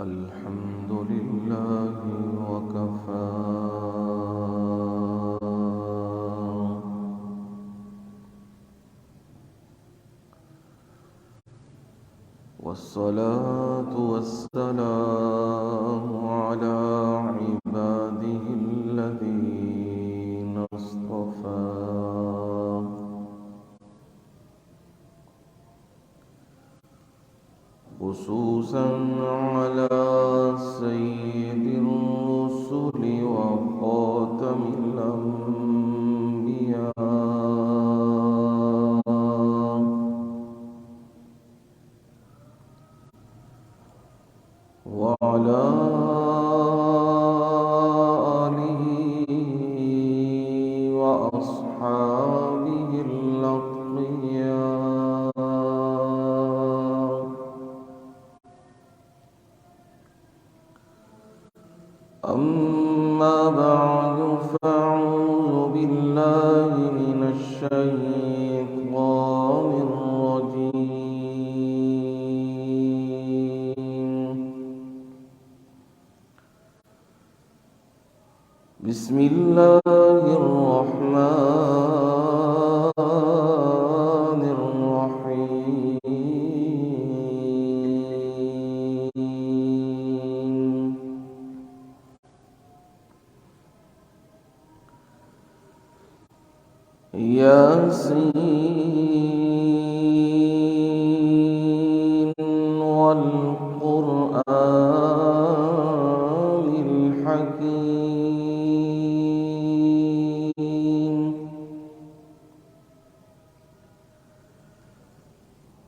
الحمد لله وكفى والصلاة والسلام على عباده الذين اصطفى خصوصا على سيد الرسل وخاتم الأنبياء وعلى آله وأصحابه الأتقياء. أما بعد فأعوذ بالله من الشيطان الرجيم. بسم الله الرحمن الرحيم. ياسين والقرآن الحكيم.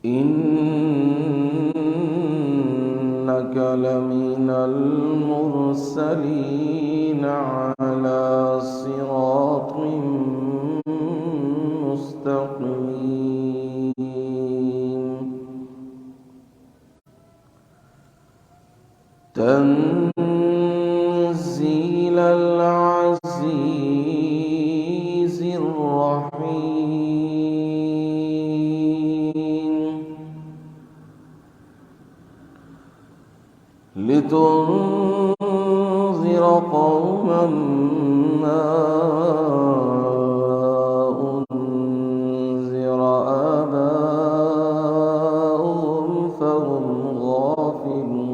إنك لمن المرسلين على صراط مستقيم. تنزيل العزيز الرحيم. لتنذر قوما ما أنذر آباؤهم فهم غافلون.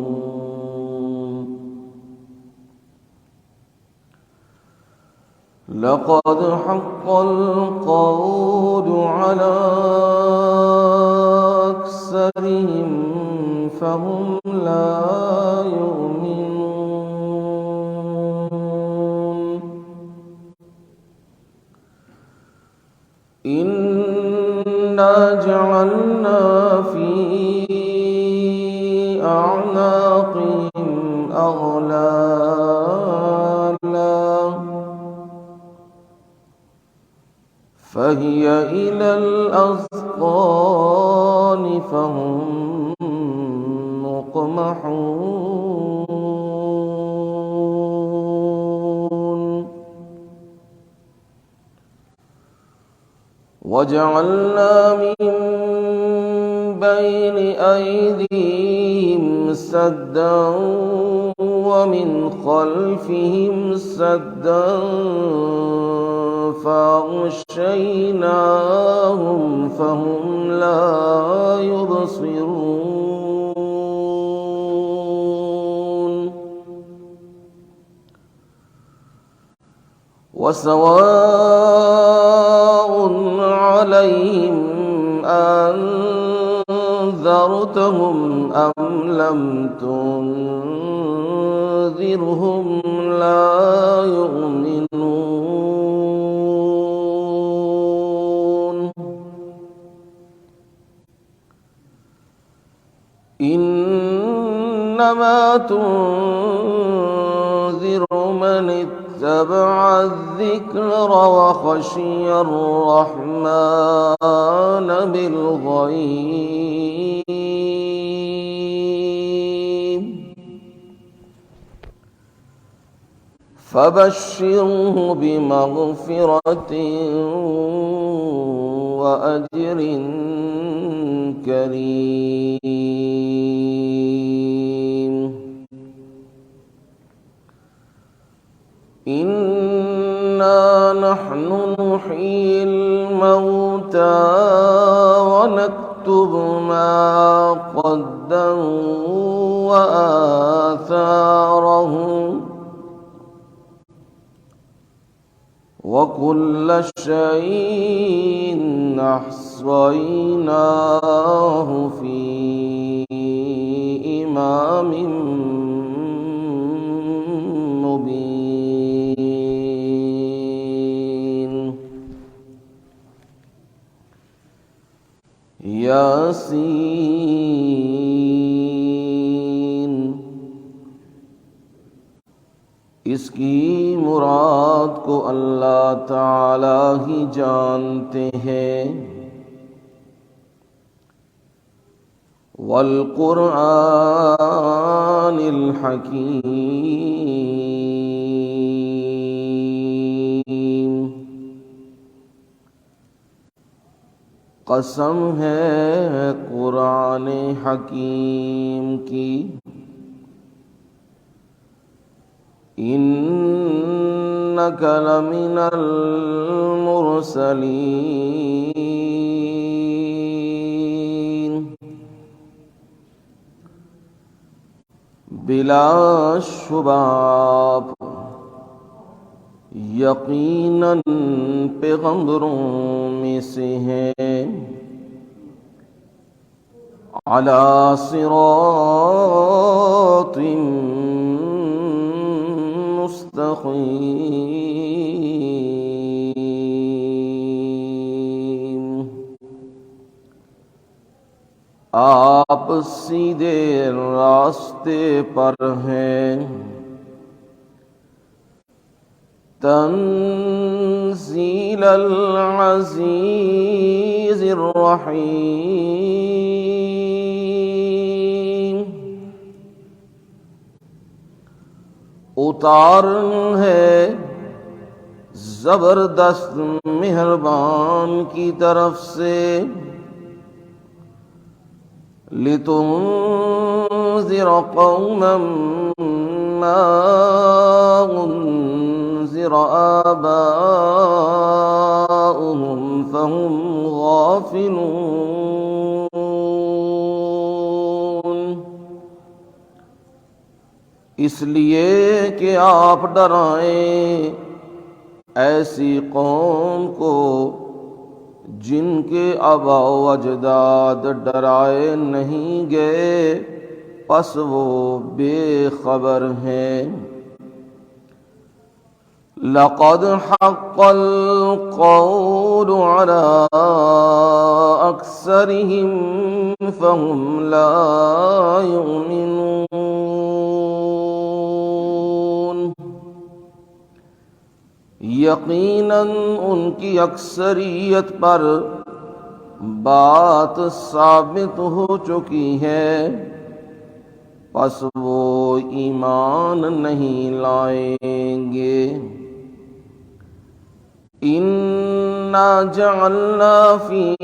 لقد حق القول على أكثرهم فهم لا يؤمنون. إنا جعلنا في أعناقهم أغلالا فهي إلى الأذقان فهم مقمحون. وجعلنا من بين أيديهم سدا ومن خلفهم سدا فأغشيناهم فهم لا يبصرون. وسواء عليهم أنذرتهم أم لم تنذرهم لا يؤمنون. إنما تنذر من اتبع الذكر وخشي الرحمن بالغيب فبشره بمغفرة وأجر كريم. نحن نحيي الموتى ونكتب ما قدموا وآثارهم وكل شيء أحصيناه في إمام مبين. یاسین. اس کی مراد کو اللہ تعالی ہی جانتے ہیں. والقرآن الحکیم. قسم ہے قرآن حکیم کی. إنك لمن المرسلين. بلا شبہ یقیناً پیغمبروں میں سے ہیں. علی صراط مستقیم. آپ سیدھے راستے پر ہیں. تنزیل العزیز الرحیم. اتارن ہے زبردست مہربان کی طرف سے. لتنذر قوما ما انذر آباؤهم فهم غافلون. اس لیے کہ آپ ڈرائیں ایسی قوم کو جن کے آبا و اجداد ڈرائے نہیں گئے، پس وہ بے خبر ہیں. لقد حق القول على أكثرهم فهم لا يؤمنون. یقیناً ان کی اکثریت پر بات ثابت ہو چکی ہے، پس وہ ایمان نہیں لائیں گے. اِنَّا جَعَلْنَا فِي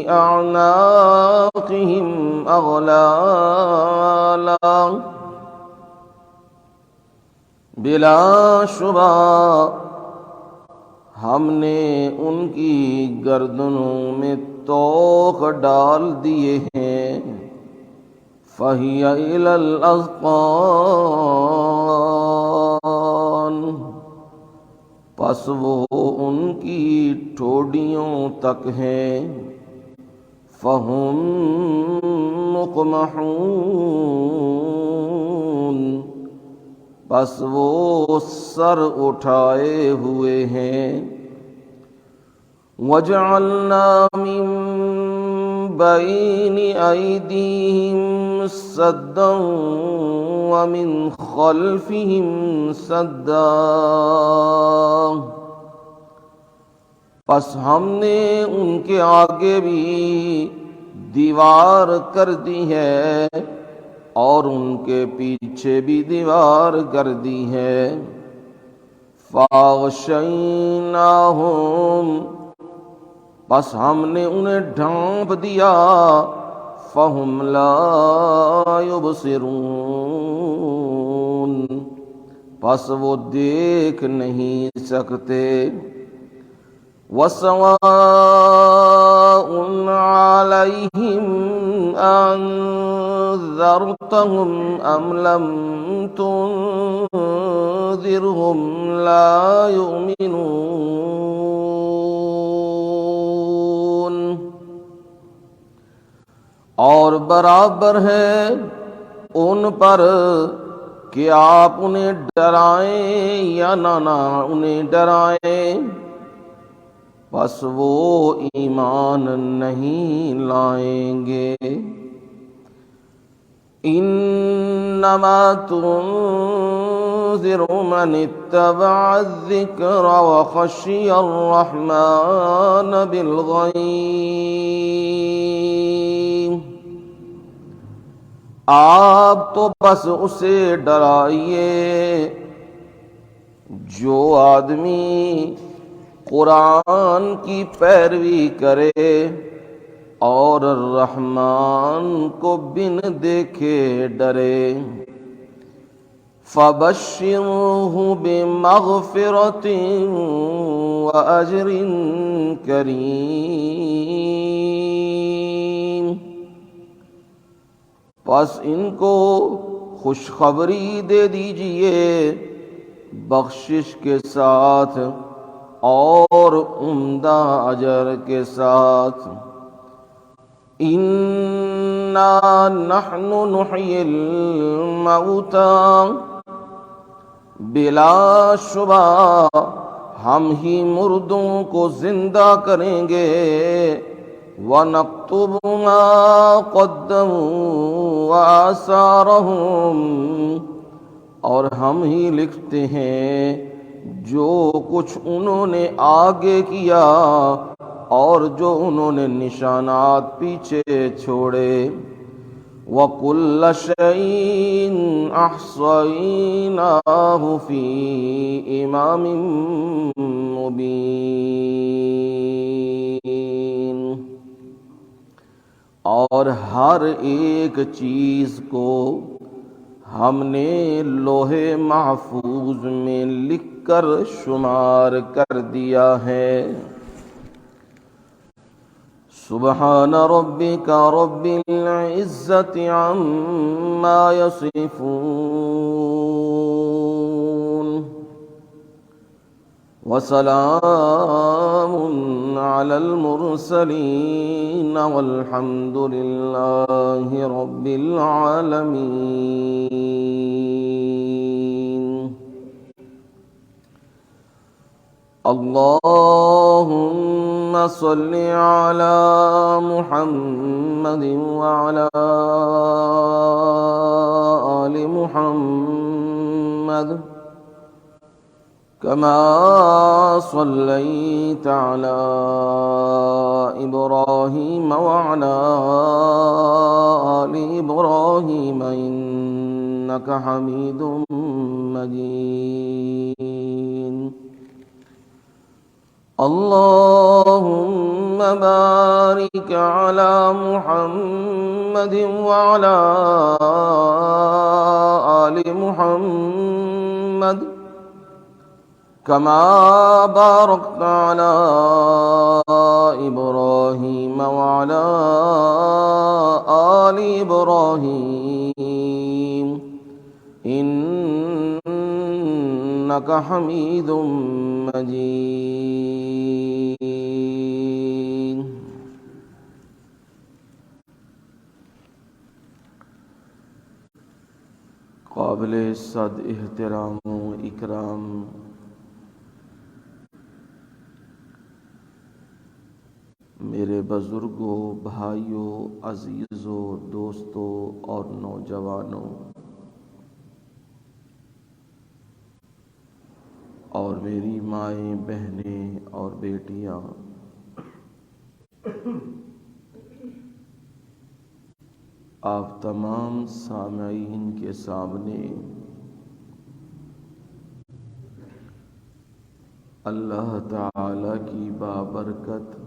أَعْنَاقِهِمْ أَغْلَالًا. بلا شبہ ہم نے ان کی گردنوں میں طوق ڈال دیے ہیں. فَهِيَ إِلَى الْأَذْقَانِ. پس وہ ان کی ٹھوڑیوں تک ہیں. فَهُمْ مُقْمَحُونَ. بس وہ سر اٹھائے ہوئے ہیں. وَجَعَلْنَا مِن بَيْنِ أَيْدِيهِمْ سَدًّا وَمِنْ خَلْفِهِمْ سَدًّا. پس ہم نے ان کے آگے بھی دیوار کر دی ہے اور ان کے پیچھے بھی دیوار کر دی ہے. فَأَغْشَيْنَاهُمْ. بس ہم نے انہیں ڈھانپ دیا. فَهُمْ لَا يُبْصِرُونَ. پس وہ دیکھ نہیں سکتے۔ وَسَوَاءٌ عَلَيْهِمْ أَنذَرْتَهُمْ أَمْ لَمْ تُنذِرْهُمْ لَا يُؤْمِنُونَ۔ اور برابر ہے ان پر کہ آپ انہیں ڈرائیں یا نہ انہیں ڈرائیں، پس وہ ایمان نہیں لائیں گے۔ انما تنذر من اتبع الذکر وخشی الرحمن بالغیب۔ آپ تو بس اسے ڈرائیے جو آدمی قرآن کی پیروی کرے اور الرحمن کو بن دیکھے ڈرے۔ فَبَشِّرْهُ بِمَغْفِرَةٍ وَأَجْرٍ کریم۔ پس ان کو خوشخبری دے دیجئے بخشش کے ساتھ اور عمدہ اجر کے ساتھ۔ اِنَّا نَحْنُ نُحْيِي الْمَوْتَى، بلا شبہ ہم ہی مردوں کو زندہ کریں گے۔ وَنَكْتُبُ مَا قَدَّمُوا وَآثَارَهُمْ، اور ہم ہی لکھتے ہیں جو کچھ انہوں نے آگے کیا اور جو انہوں نے نشانات پیچھے چھوڑے۔ وَكُلَّ شَيْءٍ أَحْصَيْنَاهُ فِي إِمَامٍ مُبِينٍ۔ اور ہر ایک چیز کو ہم نے لوح محفوظ میں لکھ کر شمار کر دیا ہے۔ سبحان ربک رب العزت عما یصفون، وسلام علی المرسلین والحمد للہ رب العالمین۔ اللہم صل علی محمد وعلی آل محمد كما صليت على إبراهيم وعلى آل إبراهيم إنك حميد مجيد۔ اللهم بارك على محمد وعلى آل محمد كما باركت على إبراهيم وعلى آل إبراهيم إنك حميد مجيد۔ قابل صد احترام و اکرام میرے بزرگوں، بھائیوں، عزیزوں، دوستوں اور نوجوانوں، اور میری مائیں، بہنیں اور بیٹیاں، آپ تمام سامعین کے سامنے اللہ تعالی کی بابرکت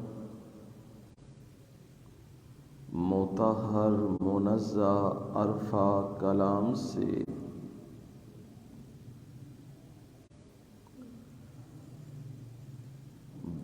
مطہر منزہ عرفہ کلام سے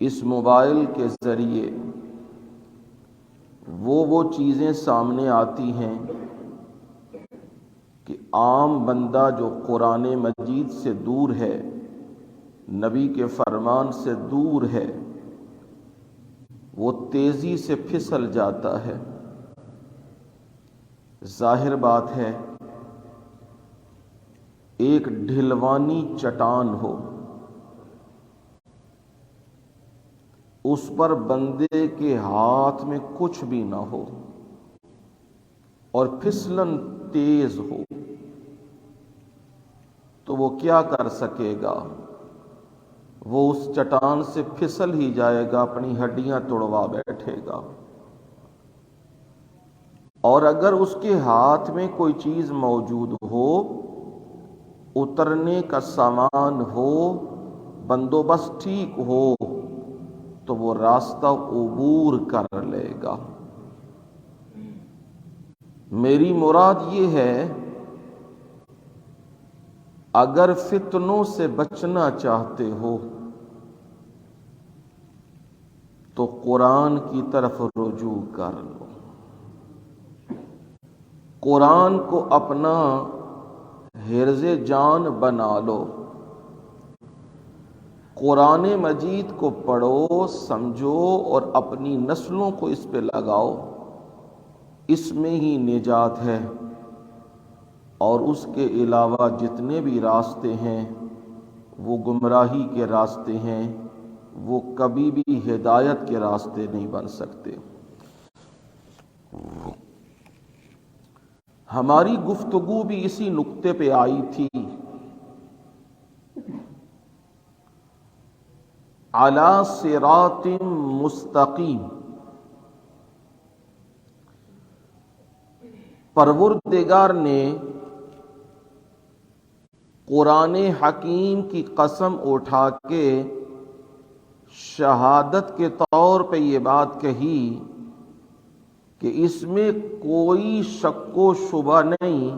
اس موبائل کے ذریعے وہ چیزیں سامنے آتی ہیں کہ عام بندہ جو قرآن مجید سے دور ہے، نبی کے فرمان سے دور ہے، وہ تیزی سے پھسل جاتا ہے۔ ظاہر بات ہے، ایک ڈھلوانی چٹان ہو، اس پر بندے کے ہاتھ میں کچھ بھی نہ ہو اور پھسلن تیز ہو تو وہ کیا کر سکے گا؟ وہ اس چٹان سے پھسل ہی جائے گا، اپنی ہڈیاں توڑوا بیٹھے گا۔ اور اگر اس کے ہاتھ میں کوئی چیز موجود ہو، اترنے کا سامان ہو، بندوبست ٹھیک ہو، تو وہ راستہ عبور کر لے گا۔ میری مراد یہ ہے، اگر فتنوں سے بچنا چاہتے ہو تو قرآن کی طرف رجوع کر لو، قرآن کو اپنا حرز جان بنا لو، قرآن مجید کو پڑھو، سمجھو اور اپنی نسلوں کو اس پہ لگاؤ۔ اس میں ہی نجات ہے، اور اس کے علاوہ جتنے بھی راستے ہیں وہ گمراہی کے راستے ہیں، وہ کبھی بھی ہدایت کے راستے نہیں بن سکتے۔ ہماری گفتگو بھی اسی نقطے پہ آئی تھی، علی صراط مستقیم۔ پروردگار نے قرآن حکیم کی قسم اٹھا کے شہادت کے طور پہ یہ بات کہی کہ اس میں کوئی شک و شبہ نہیں،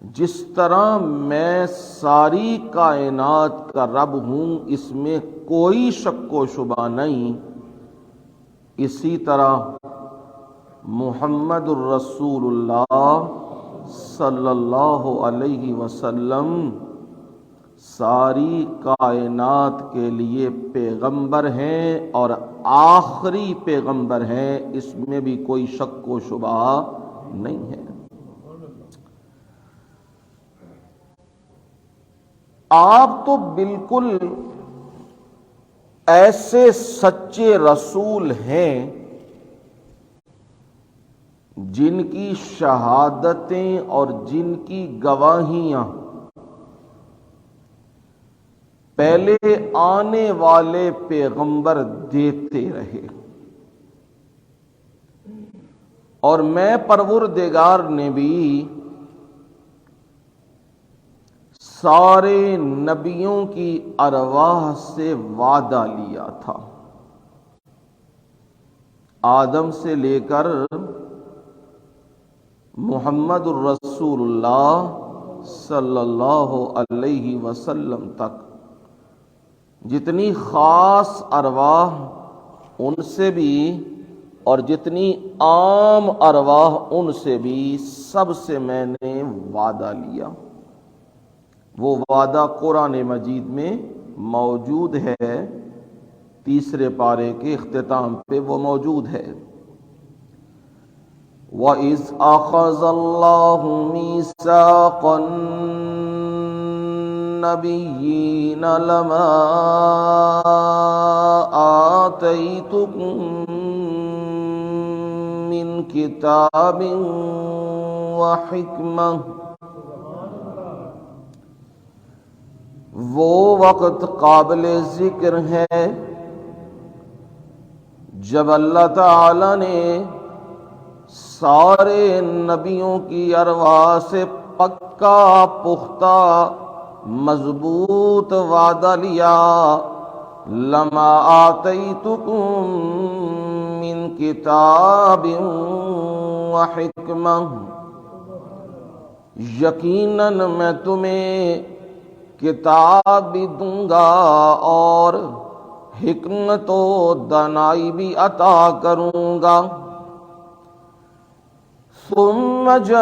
جس طرح میں ساری کائنات کا رب ہوں، اس میں کوئی شک و شبہ نہیں، اسی طرح محمد الرسول اللہ صلی اللہ علیہ وسلم ساری کائنات کے لیے پیغمبر ہیں اور آخری پیغمبر ہیں، اس میں بھی کوئی شک و شبہ نہیں ہے۔ آپ تو بالکل ایسے سچے رسول ہیں جن کی شہادتیں اور جن کی گواہیاں پہلے آنے والے پیغمبر دیتے رہے، اور میں پروردگار نے بھی سارے نبیوں کی ارواح سے وعدہ لیا تھا، آدم سے لے کر محمد الرسول اللہ صلی اللہ علیہ وسلم تک، جتنی خاص ارواح ان سے بھی اور جتنی عام ارواح ان سے بھی، سب سے میں نے وعدہ لیا۔ وہ وعدہ قرآن مجید میں موجود ہے، تیسرے پارے کے اختتام پہ وہ موجود ہے۔ وَإِذْ أَخَذَ اللَّهُ مِيثَاقَ النَّبِيِّينَ لَمَا آتَيْتُكُم مِّن كِتَابٍ وَحِكْمَةٍ، وہ وقت قابل ذکر ہے جب اللہ تعالی نے سارے نبیوں کی ارواح سے پکا پختہ مضبوط وعدہ لیا، لما آتیتکم من کتاب وحکمہ، یقیناً میں تمہیں کتاب بھی دوں گا اور حکمت و دانائی بھی عطا کروں گا۔ ثم جاءکم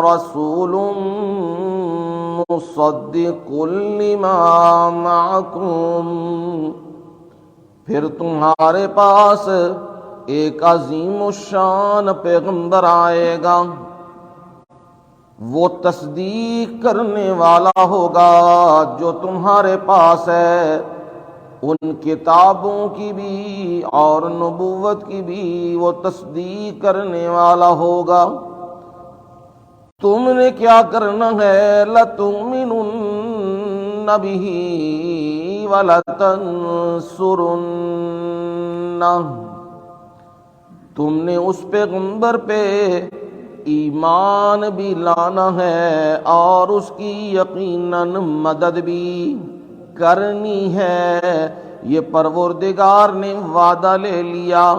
رسول مصدق لما معکم، پھر تمہارے پاس ایک عظیم الشان پیغمبر آئے گا، وہ تصدیق کرنے والا ہوگا جو تمہارے پاس ہے، ان کتابوں کی بھی اور نبوت کی بھی وہ تصدیق کرنے والا ہوگا۔ تم نے کیا کرنا ہے؟ لَتُؤْمِنُنَّ بِهِ وَلَتَنْصُرُنَّهُ، تم نے اس پیغمبر پہ ایمان بھی لانا ہے اور اس کی یقیناً مدد بھی کرنی ہے۔ یہ پروردگار نے وعدہ لے لیا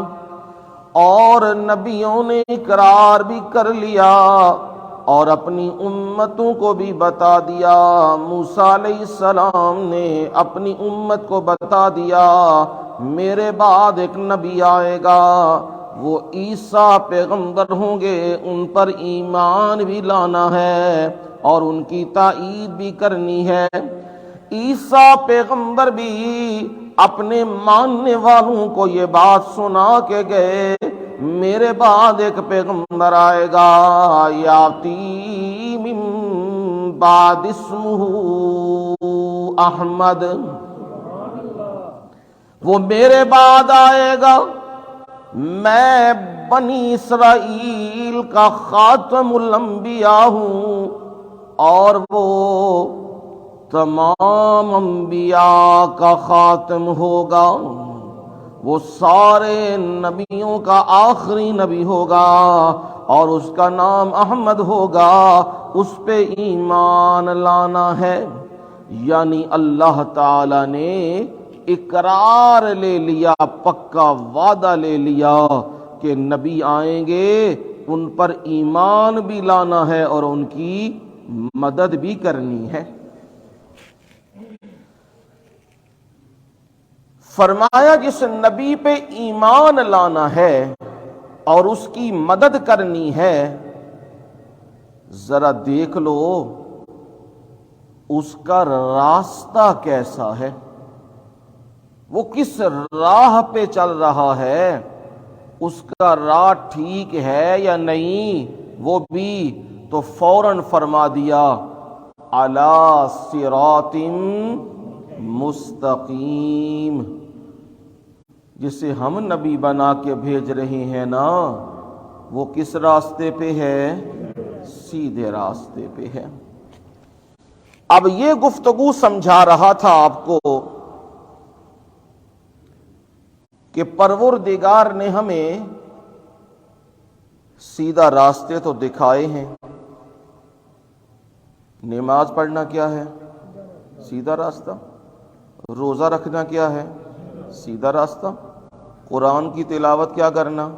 اور نبیوں نے اقرار بھی کر لیا اور اپنی امتوں کو بھی بتا دیا۔ موسیٰ علیہ السلام نے اپنی امت کو بتا دیا میرے بعد ایک نبی آئے گا، وہ عیسیٰ پیغمبر ہوں گے، ان پر ایمان بھی لانا ہے اور ان کی تائید بھی کرنی ہے۔ عیسیٰ پیغمبر بھی اپنے ماننے والوں کو یہ بات سنا کے گئے میرے بعد ایک پیغمبر آئے گا، یاتی من بعد اسمہ احمد، وہ میرے بعد آئے گا، میں بنی اسرائیل کا خاتم الانبیاء ہوں اور وہ تمام انبیاء کا خاتم ہوگا، وہ سارے نبیوں کا آخری نبی ہوگا اور اس کا نام احمد ہوگا، اس پہ ایمان لانا ہے۔ یعنی اللہ تعالی نے اقرار لے لیا، پکا وعدہ لے لیا کہ نبی آئیں گے، ان پر ایمان بھی لانا ہے اور ان کی مدد بھی کرنی ہے۔ فرمایا جس نبی پہ ایمان لانا ہے اور اس کی مدد کرنی ہے، ذرا دیکھ لو اس کا راستہ کیسا ہے، وہ کس راہ پہ چل رہا ہے، اس کا راہ ٹھیک ہے یا نہیں، وہ بھی تو فوراً فرما دیا علی صراط مستقیم، جسے ہم نبی بنا کے بھیج رہے ہیں نا، وہ کس راستے پہ ہے؟ سیدھے راستے پہ ہے۔ اب یہ گفتگو سمجھا رہا تھا آپ کو کہ پروردگار نے ہمیں سیدھا راستے تو دکھائے ہیں۔ نماز پڑھنا کیا ہے؟ سیدھا راستہ۔ روزہ رکھنا کیا ہے؟ سیدھا راستہ۔ قرآن کی تلاوت کیا کرنا؟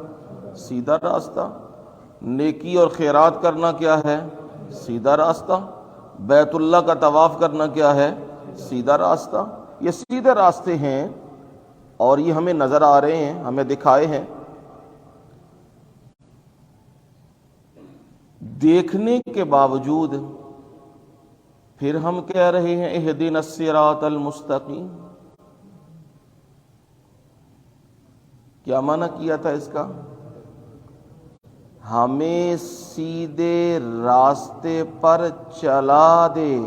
سیدھا راستہ۔ نیکی اور خیرات کرنا کیا ہے؟ سیدھا راستہ۔ بیت اللہ کا طواف کرنا کیا ہے؟ سیدھا راستہ۔ یہ سیدھے راستے ہیں اور یہ ہمیں نظر آ رہے ہیں، ہمیں دکھائے ہیں۔ دیکھنے کے باوجود پھر ہم کہہ رہے ہیں اہدنا الصراط المستقیم۔ کیا معنی کیا تھا اس کا؟ ہمیں سیدھے راستے پر چلا دے۔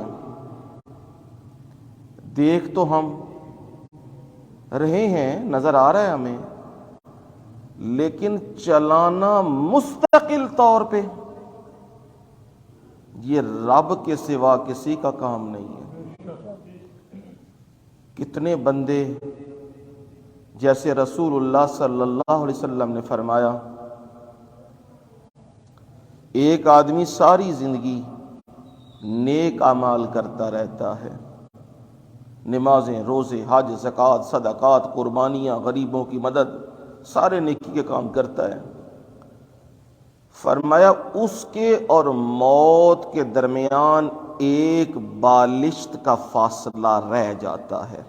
دیکھ تو ہم رہے ہیں، نظر آ رہا ہے ہمیں، لیکن چلانا مستقل طور پہ یہ رب کے سوا کسی کا کام نہیں ہے۔ کتنے بندے، جیسے رسول اللہ صلی اللہ علیہ وسلم نے فرمایا، ایک آدمی ساری زندگی نیک اعمال کرتا رہتا ہے، نمازیں، روزے، حج، زکوٰۃ، صدقات، قربانیاں، غریبوں کی مدد، سارے نیکی کے کام کرتا ہے۔ فرمایا اس کے اور موت کے درمیان ایک بالشت کا فاصلہ رہ جاتا ہے،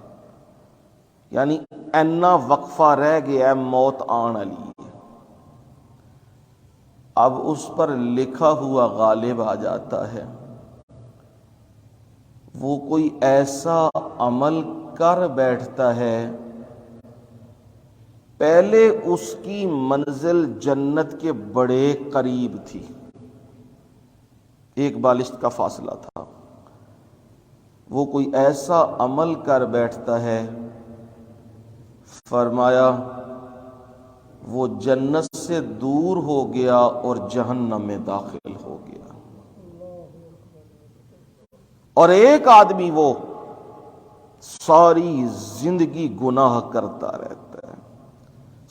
یعنی اینا وقفہ رہ گیا ہے، موت آن والی ہے۔ اب اس پر لکھا ہوا غالب آ جاتا ہے، وہ کوئی ایسا عمل کر بیٹھتا ہے، پہلے اس کی منزل جنت کے بڑے قریب تھی، ایک بالشت کا فاصلہ تھا، وہ کوئی ایسا عمل کر بیٹھتا ہے، فرمایا وہ جنت سے دور ہو گیا اور جہنم میں داخل ہو گیا۔ اور ایک آدمی وہ ساری زندگی گناہ کرتا رہتا ہے،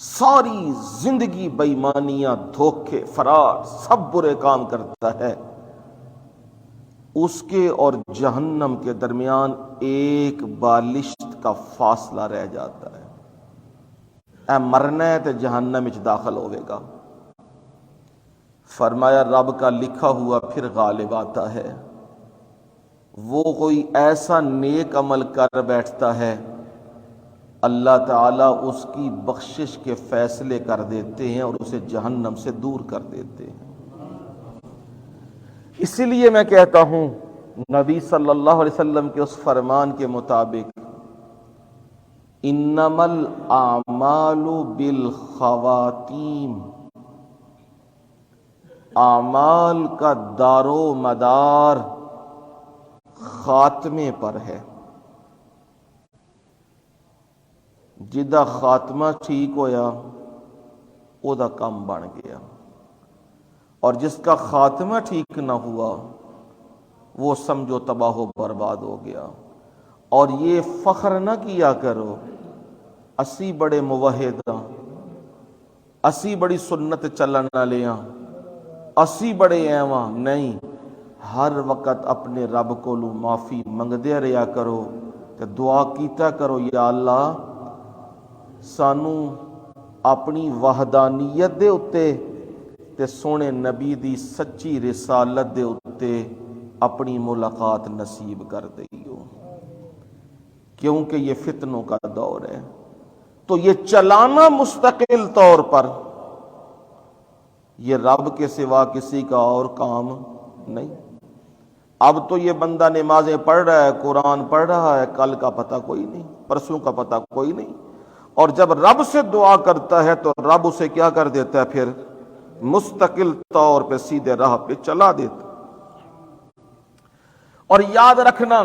ساری زندگی بے ایمانیاں، دھوکے، فرار، سب برے کام کرتا ہے، اس کے اور جہنم کے درمیان ایک بالشت کا فاصلہ رہ جاتا ہے، اے مرنا ہے تو جہنم وچ داخل ہوئے گا۔ فرمایا رب کا لکھا ہوا پھر غالب آتا ہے، وہ کوئی ایسا نیک عمل کر بیٹھتا ہے، اللہ تعالیٰ اس کی بخشش کے فیصلے کر دیتے ہیں اور اسے جہنم سے دور کر دیتے ہیں۔ اسی لیے میں کہتا ہوں نبی صلی اللہ علیہ وسلم کے اس فرمان کے مطابق انما الاعمال بالخواتیم، اعمال کا دار و مدار خاتمے پر ہے، جدا خاتمہ ٹھیک ہویا او دا کام بن گیا، اور جس کا خاتمہ ٹھیک نہ ہوا وہ سمجھو تباہ و برباد ہو گیا۔ اور یہ فخر نہ کیا کرو اسی بڑے موحد ہاں، اسی بڑی سنت چلن والے ہاں، اسی بڑے ایواں، نہیں، ہر وقت اپنے رب کو معافی منگدے رہیا کرو تے دعا کیتا کرو، یا اللہ سانو اپنی وحدانیت دے اتے تے سونے نبی دی سچی رسالت دے اتے اپنی ملاقات نصیب کر دئیو، کیونکہ یہ فتنوں کا دور ہے۔ تو یہ چلانا مستقل طور پر یہ رب کے سوا کسی کا اور کام نہیں۔ اب تو یہ بندہ نمازیں پڑھ رہا ہے، قرآن پڑھ رہا ہے، کل کا پتہ کوئی نہیں، پرسوں کا پتہ کوئی نہیں، اور جب رب سے دعا کرتا ہے تو رب اسے کیا کر دیتا ہے، پھر مستقل طور پہ سیدھے راہ پہ چلا دیتا۔ اور یاد رکھنا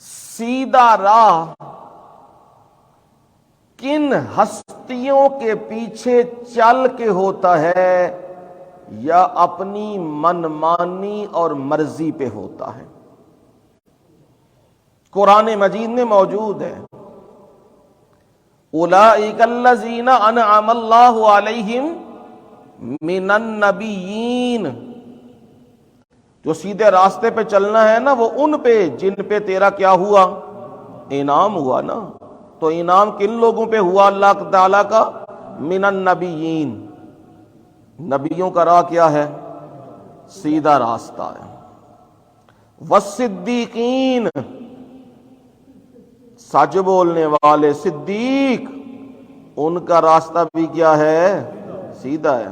سیدھا راہ کن ہستیوں کے پیچھے چل کے ہوتا ہے یا اپنی منمانی اور مرضی پہ ہوتا ہے؟ قرآن مجید میں موجود ہے، اولئک الذین انعم اللہ علیہم من النبیین، جو سیدھے راستے پہ چلنا ہے نا وہ ان پہ جن پہ تیرا کیا ہوا، انعام ہوا نا۔ تو انعام کن لوگوں پہ ہوا اللہ تعالیٰ کا؟ من النبیین، نبیوں کا راہ کیا ہے؟ سیدھا راستہ ہے۔ والصدیقین، سچ بولنے والے صدیق، ان کا راستہ بھی کیا ہے؟ سیدھا ہے۔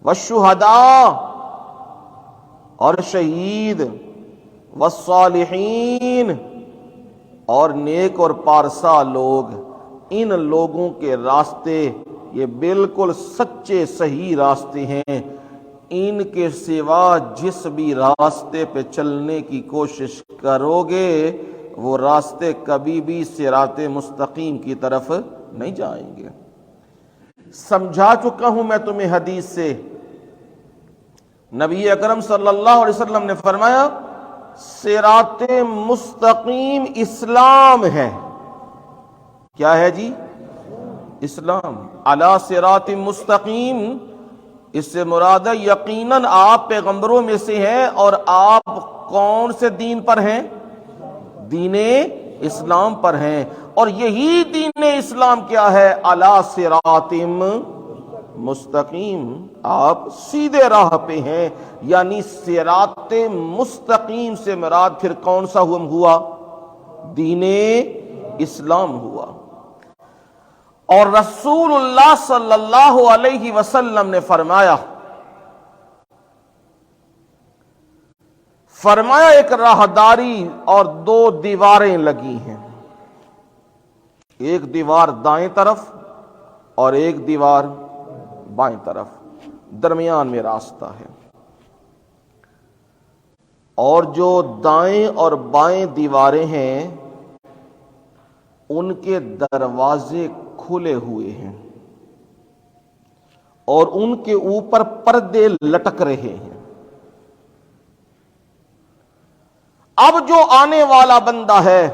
والشہداء، اور شہید، والصالحین، اور نیک اور پارسا لوگ، ان لوگوں کے راستے یہ بالکل سچے صحیح راستے ہیں، ان کے سوا جس بھی راستے پہ چلنے کی کوشش کرو گے وہ راستے کبھی بھی صراط مستقیم کی طرف نہیں جائیں گے۔ سمجھا چکا ہوں میں تمہیں حدیث سے، نبی اکرم صلی اللہ علیہ وسلم نے فرمایا صراط مستقیم اسلام ہے۔ کیا ہے جی؟ اسلام۔ علی صراط مستقیم، اس سے مراد ہے یقیناً آپ پیغمبروں میں سے ہیں، اور آپ کون سے دین پر ہیں؟ دین اسلام پر ہیں، اور یہی دین اسلام کیا ہے؟ علی صراط مستقیم، آپ سیدھے راہ پہ ہیں، یعنی صراط مستقیم سے مراد پھر کون سا ہوا؟ دین اسلام ہوا۔ اور رسول اللہ صلی اللہ علیہ وسلم نے فرمایا ایک راہداری اور دو دیواریں لگی ہیں، ایک دیوار دائیں طرف اور ایک دیوار بائیں طرف، درمیان میں راستہ ہے، اور جو دائیں اور بائیں دیواریں ہیں ان کے دروازے کھلے ہوئے ہیں اور ان کے اوپر پردے لٹک رہے ہیں۔ اب جو آنے والا بندہ ہے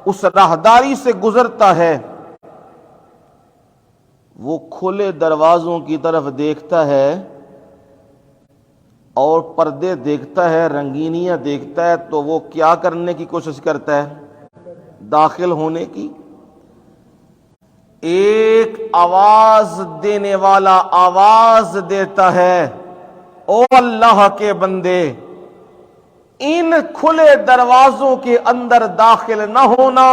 اس راہداری سے گزرتا ہے، وہ کھلے دروازوں کی طرف دیکھتا ہے اور پردے دیکھتا ہے، رنگینیاں دیکھتا ہے، تو وہ کیا کرنے کی کوشش کرتا ہے؟ داخل ہونے کی۔ ایک آواز دینے والا آواز دیتا ہے، او اللہ کے بندے، ان کھلے دروازوں کے اندر داخل نہ ہونا،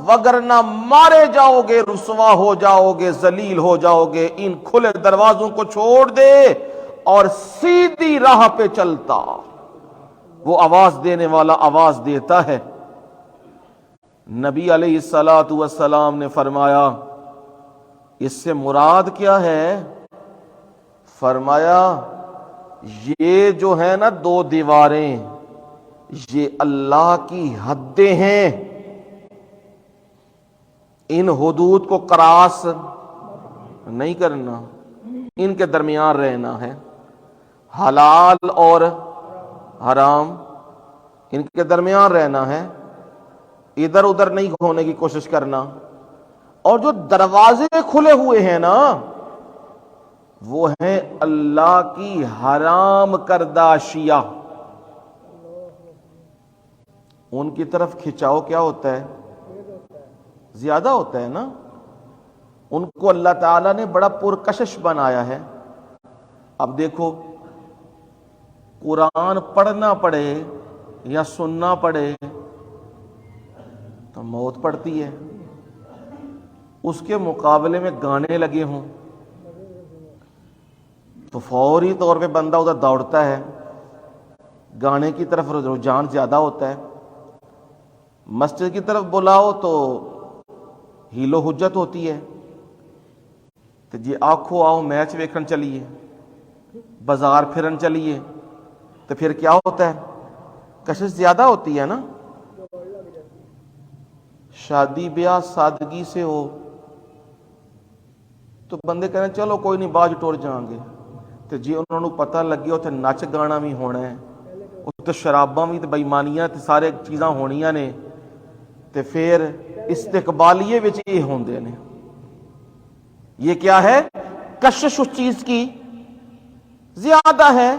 وگرنہ مارے جاؤ گے، رسوا ہو جاؤ گے، ذلیل ہو جاؤ گے، ان کھلے دروازوں کو چھوڑ دے اور سیدھی راہ پہ چلتا۔ وہ آواز دینے والا آواز دیتا ہے۔ نبی علیہ السلام نے فرمایا اس سے مراد کیا ہے؟ فرمایا یہ جو ہے نا دو دیواریں، یہ اللہ کی حدیں ہیں، ان حدود کو کراس نہیں کرنا، ان کے درمیان رہنا ہے، حلال اور حرام ان کے درمیان رہنا ہے، ادھر ادھر نہیں ہونے کی کوشش کرنا۔ اور جو دروازے کھلے ہوئے ہیں نا، وہ ہیں اللہ کی حرام کردہ اشیاء، ان کی طرف کھچاؤ کیا ہوتا ہے؟ زیادہ ہوتا ہے نا۔ ان کو اللہ تعالیٰ نے بڑا پرکشش بنایا ہے۔ اب دیکھو، قرآن پڑھنا پڑے یا سننا پڑے تو موت پڑتی ہے، اس کے مقابلے میں گانے لگے ہوں تو فوری طور پہ بندہ ادھر دوڑتا ہے، گانے کی طرف رجحان زیادہ ہوتا ہے۔ مسجد کی طرف بلاؤ تو ہیلو حجت ہوتی ہے، تو جی آنکھوں آؤ میچ ویکھن چلیے، بازار پھرن چلیے، تو پھر کیا ہوتا ہے؟ کشش زیادہ ہوتی ہے نا۔ شادی بیاہ سادگی سے ہو تو بندے کہنے چلو کوئی نہیں باج ٹور جائیں گے، تو جی انہوں نے پتہ لگی اتنے نچ گانا بھی ہونا ہے، اتنے شراباں بھی، بےمانیاں سارے چیزاں ہونیاں نے، تو پھر استقبالیے وچ یہ ہوندے نے۔ یہ کیا ہے؟ کشش اس چیز کی زیادہ ہے۔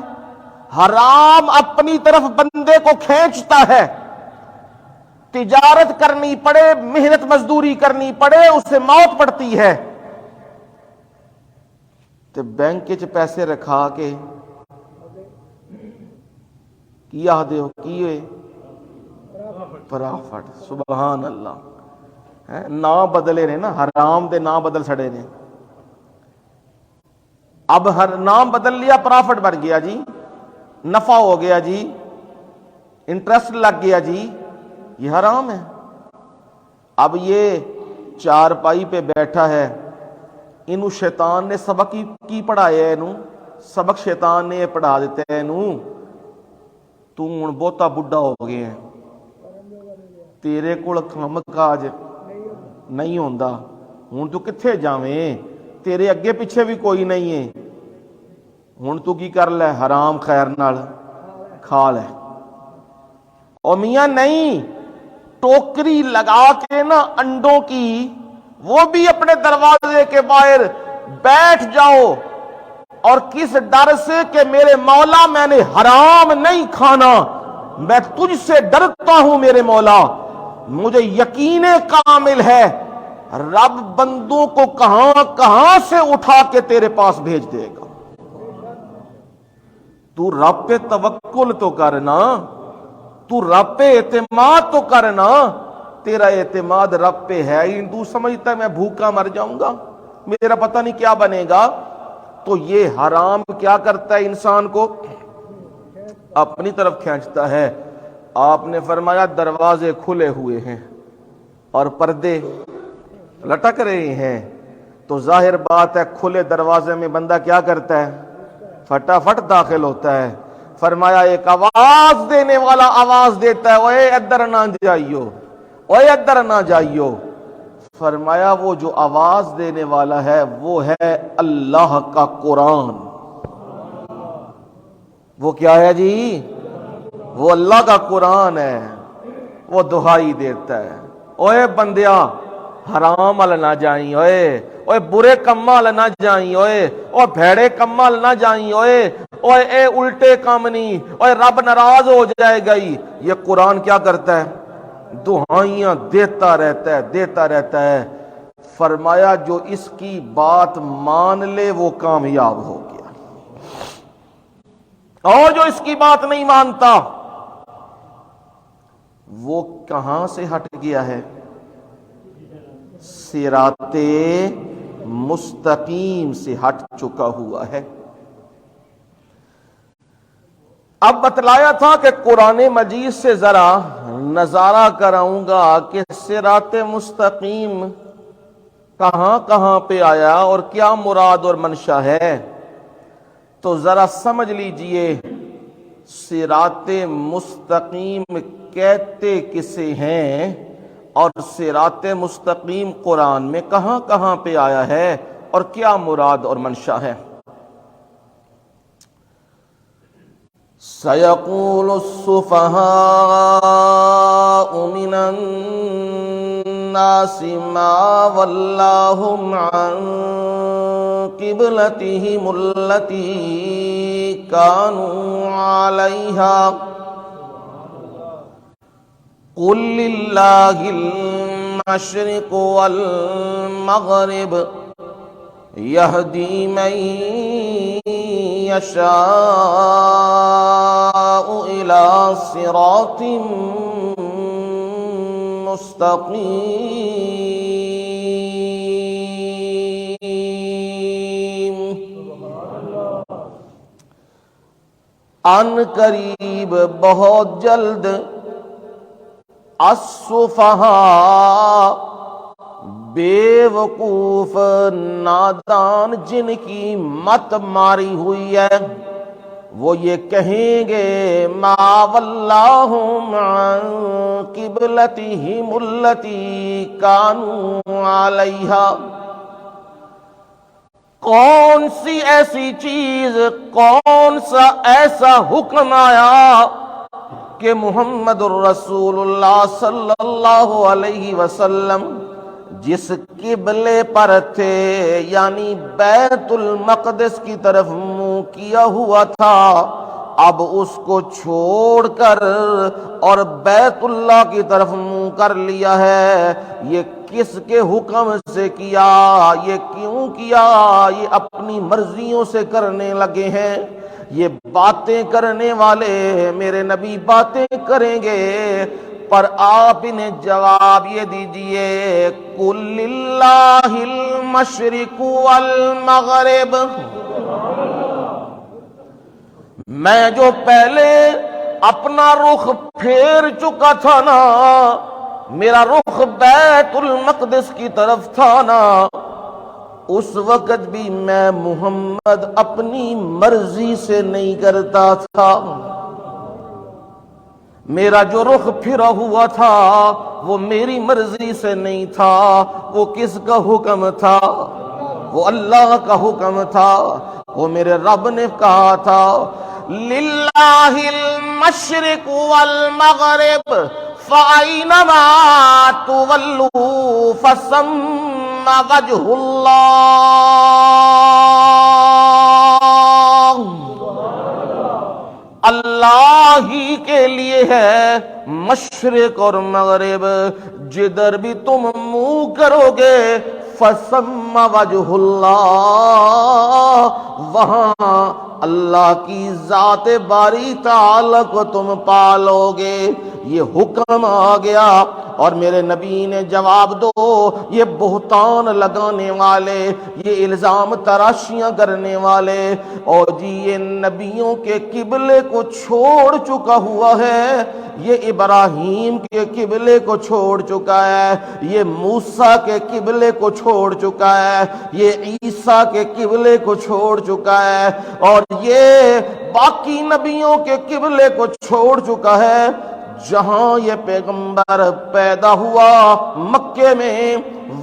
حرام اپنی طرف بندے کو کھینچتا ہے، تجارت کرنی پڑے، محنت مزدوری کرنی پڑے، اس سے موت پڑتی ہے، تو بینک چ پیسے رکھا کے کی آخدے ہو کی پرافٹ، سبحان اللہ۔ نام بدلے نے نا، حرام دے نام بدل سڑے نے، اب ہر نام بدل لیا، پرافٹ بن گیا جی، نفع ہو گیا جی، انٹرسٹ لگ گیا جی، یہ حرام ہے۔ اب یہ چارپائی پہ بیٹھا ہے، انہوں شیطان نے سبق کی پڑھایا ہے، انہوں سبق شیطان نے پڑھا دیتا ہے، انہوں تو ہن بہتا بڈھا ہو گیا ہے، تیرے کول کم کاج نہیں ہوندا، ہن تو کتھے جاویں، تیرے اگے پیچھے بھی کوئی نہیں ہے، ہن تو کی کر لے، حرام خیر نال کھا لے۔ اور میاں نہیں، ٹوکری لگا کے نا انڈوں کی، وہ بھی اپنے دروازے کے باہر بیٹھ جاؤ، اور کس ڈر سے کہ میرے مولا میں نے حرام نہیں کھانا، میں تجھ سے ڈرتا ہوں میرے مولا، مجھے یقین کامل ہے رب بندوں کو کہاں کہاں سے اٹھا کے تیرے پاس بھیج دے گا. تو رب پہ توکل تو کرنا, تو رب پہ اعتماد تو کرنا. تیرا اعتماد رب پہ ہے ہی, تو سمجھتا ہے میں بھوکا مر جاؤں گا, میرا پتہ نہیں کیا بنے گا. تو یہ حرام کیا کرتا ہے انسان کو, اپنی طرف کھینچتا ہے. آپ نے فرمایا دروازے کھلے ہوئے ہیں اور پردے لٹک رہے ہیں, تو ظاہر بات ہے کھلے دروازے میں بندہ کیا کرتا ہے, فٹافٹ داخل ہوتا ہے. فرمایا ایک آواز دینے والا آواز دیتا ہے, اوے ادھر نہ جائیو, اوے ادھر نہ جائیو. فرمایا وہ جو آواز دینے والا ہے وہ ہے اللہ کا قرآن. وہ کیا ہے جی, وہ اللہ کا قرآن ہے. وہ دہائی دیتا ہے, اوے بندیا حرام ال نہ جائیں, اوے برے کما ال نہ جائیں, اوے بھیڑے کما ال نہ جائیں, اے الٹے کام نہیں, اوے رب ناراض ہو جائے گا. یہ قرآن کیا کرتا ہے, دہائیاں دیتا رہتا ہے, دیتا رہتا ہے. فرمایا جو اس کی بات مان لے وہ کامیاب ہو گیا, اور جو اس کی بات نہیں مانتا وہ کہاں سے ہٹ گیا ہے, صراط مستقیم سے ہٹ چکا ہوا ہے. اب بتلایا تھا کہ قرآن مجید سے ذرا نظارہ کراؤں گا کہ صراط مستقیم کہاں کہاں پہ آیا اور کیا مراد اور منشا ہے. تو ذرا سمجھ لیجئے صراط مستقیم کہتے کسے ہیں اور صراط مستقیم قرآن میں کہاں کہاں پہ آیا ہے اور کیا مراد اور منشا ہے. سَيَقُولُ السُّفَهَاءُ مِنَ النَّاسِ مَا وَلَّاهُمْ عَنْ قِبْلَتِهِمُ الَّتِي كَانُوا عَلَيْهَا قُلْ لِلَّهِ الْمَشْرِقُ وَالْمَغْرِبُ يَهْدِي مَن يَشَاءُ إِلَى صِرَاطٍ مستقیم. ان قریب بہت جلد السفہاء بے وقوف نادان جن کی مت ماری ہوئی ہے وہ یہ کہیں گے ما وَلَّاهُمْ عَنْ قِبْلَتِهِمُ الَّتِي كَانُوا عَلَيْهَا. کون سی ایسی چیز, کون سا ایسا حکم آیا کہ محمد الرسول اللہ صلی اللہ علیہ وسلم جس قبلے پر تھے یعنی بیت المقدس کی طرف منہ کیا ہوا تھا, اب اس کو چھوڑ کر اور بیت اللہ کی طرف منہ کر لیا ہے. یہ کس کے حکم سے کیا, یہ کیوں کیا, یہ اپنی مرضیوں سے کرنے لگے ہیں. یہ باتیں کرنے والے میرے نبی باتیں کریں گے, پر آپ انہیں جواب یہ دیجئے قُلْ لِلَّهِ الْمَشْرِقُ وَالْمَغْرِبُ. میں جو پہلے اپنا رخ پھیر چکا تھا نا, میرا رخ بیت المقدس کی طرف تھا نا, اس وقت بھی میں محمد اپنی مرضی سے نہیں کرتا تھا. میرا جو رخ پھرا ہوا تھا وہ میری مرضی سے نہیں تھا, وہ کس کا حکم تھا, وہ اللہ کا حکم تھا. وہ میرے رب نے کہا تھا للہ المشرق والمغرب فأینما تولوا فثم وجہ اللہ. اللہ اللہ ہی کے لیے ہے، مشرق اور مغرب جدھر بھی تم منہ کرو گے فثم وجہ اللہ، وہاں اللہ کی ذات باری تعالی کو تم پالو گے۔ یہ حکم آ گیا اور میرے نبی نے جواب دو، یہ بہتان لگانے والے، یہ الزام تراشیاں کرنے والے، اور جی یہ نبیوں کے قبلے کو چھوڑ چکا ہوا ہے، یہ ابراہیم کے قبلے کو چھوڑ چکا ہے، یہ موسیٰ کے قبلے کو چھوڑ چکا ہے، یہ عیسیٰ کے قبلے کو چھوڑ چکا ہے، اور یہ باقی نبیوں کے قبلے کو چھوڑ چکا ہے۔ جہاں یہ پیغمبر پیدا ہوا مکے میں،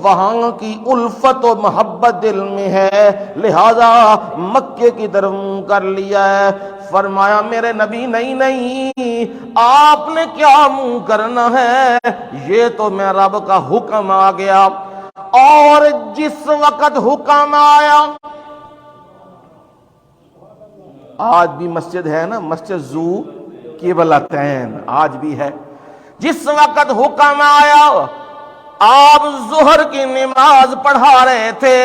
وہاں کی الفت و محبت دل میں ہے، لہذا مکے کی طرف منہ کر لیا ہے۔ فرمایا میرے نبی نہیں، آپ نے کیا منہ کرنا ہے، یہ تو میں رب کا حکم آ گیا، اور جس وقت حکم آیا، آج بھی مسجد ہے نا، مسجد ذو قبلتین آج بھی ہے، جس وقت حکم آیا آپ ظہر کی نماز پڑھا رہے تھے،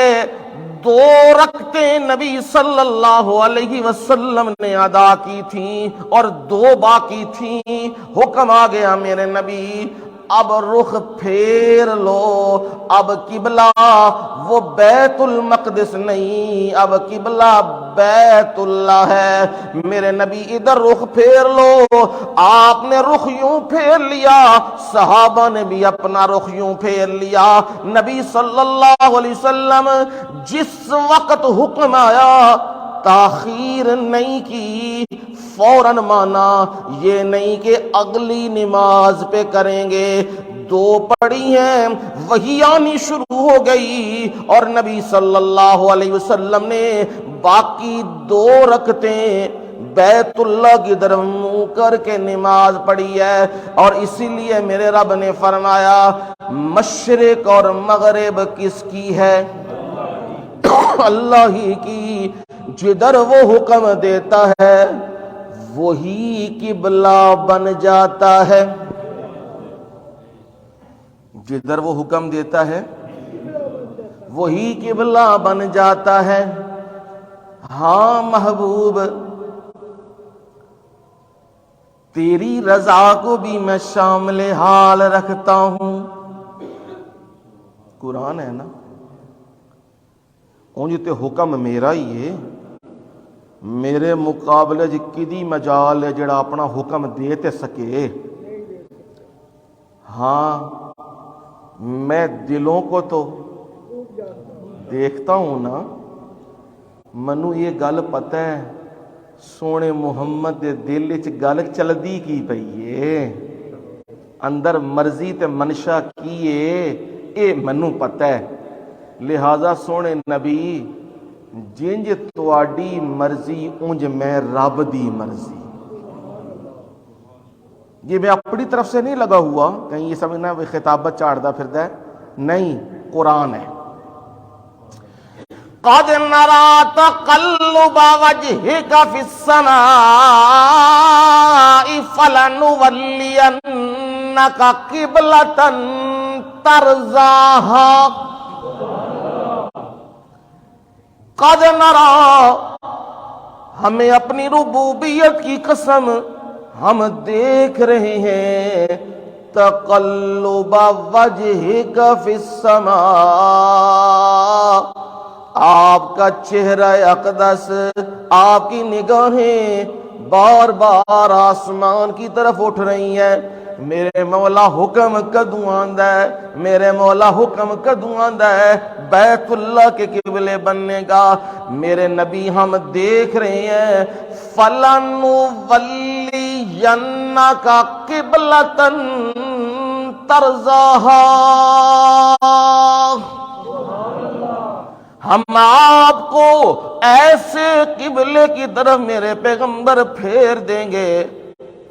2 رکعتیں نبی صلی اللہ علیہ وسلم نے ادا کی تھیں اور 2 باقی تھیں، حکم آ گیا میرے نبی اب رخ پھیر لو، اب قبلہ وہ بیت المقدس نہیں، اب قبلہ بیت اللہ ہے، میرے نبی ادھر رخ پھیر لو۔ آپ نے رخ یوں پھیر لیا، صحابہ نے بھی اپنا رخ یوں پھیر لیا۔ نبی صلی اللہ علیہ وسلم جس وقت حکم آیا تاخیر نہیں کی، فوراً مانا، یہ نہیں کہ اگلی نماز پہ کریں گے، 2 پڑھی ہیں وہی آنی شروع ہو گئی، اور نبی صلی اللہ علیہ وسلم نے باقی 2 رکعتیں بیت اللہ کی طرف منہ کر کے نماز پڑھی ہے، اور اسی لیے میرے رب نے فرمایا مشرق اور مغرب کس کی ہے؟ اللہ ہی کی، جدھر وہ حکم دیتا ہے وہی قبلہ بن جاتا ہے، جدھر وہ حکم دیتا ہے وہی قبلہ بن جاتا ہے۔ ہاں محبوب تیری رضا کو بھی میں شامل حال رکھتا ہوں، قرآن ہے نا، اونج تے حکم میرا ہی ہے، میرے مقابلے جی کدی مجال ہے جڑا اپنا حکم دے تے سکے۔ ہاں میں دلوں کو تو دیکھتا ہوں نا، منو یہ گل پتہ ہے سونے محمد دے دل وچ گل چلدی کی پئی ہے، اندر مرضی تے منشا کی ہے، اے منو پتہ ہے، لہذا سونے نبی جنج تواڈی مرضی انج میں رب دی مرضی۔ یہ میں اپنی طرف سے نہیں لگا ہوا، کہیں یہ سمجھنا خطابت چاڑتا پھردا ہے، نہیں، قرآن ہے۔ قَدْ نَرَىٰ تَقَلُّبَ وَجْهِكَ فِي السَّمَاءِ فَلَنُوَلِّيَنَّكَ قِبْلَةً تَرْضَاهَا۔ قَدْ نَرَىٰ، ہمیں اپنی ربوبیت کی قسم ہم دیکھ رہے ہیں، تقلب وجہک فی السماء، آپ کا چہرہ اقدس، آپ کی نگاہیں بار بار آسمان کی طرف اٹھ رہی ہیں، میرے مولا حکم کدوں آندا ہے، میرے مولا حکم کدوں آندا ہے بیت اللہ کے قبلے بننے کا؟ میرے نبی ہم دیکھ رہے ہیں، فَلَنُوَلِّيَنَّكَ قِبْلَةً تَرْضَاهَا، ہم آپ کو ایسے قبلے کی طرف میرے پیغمبر پھیر دیں گے،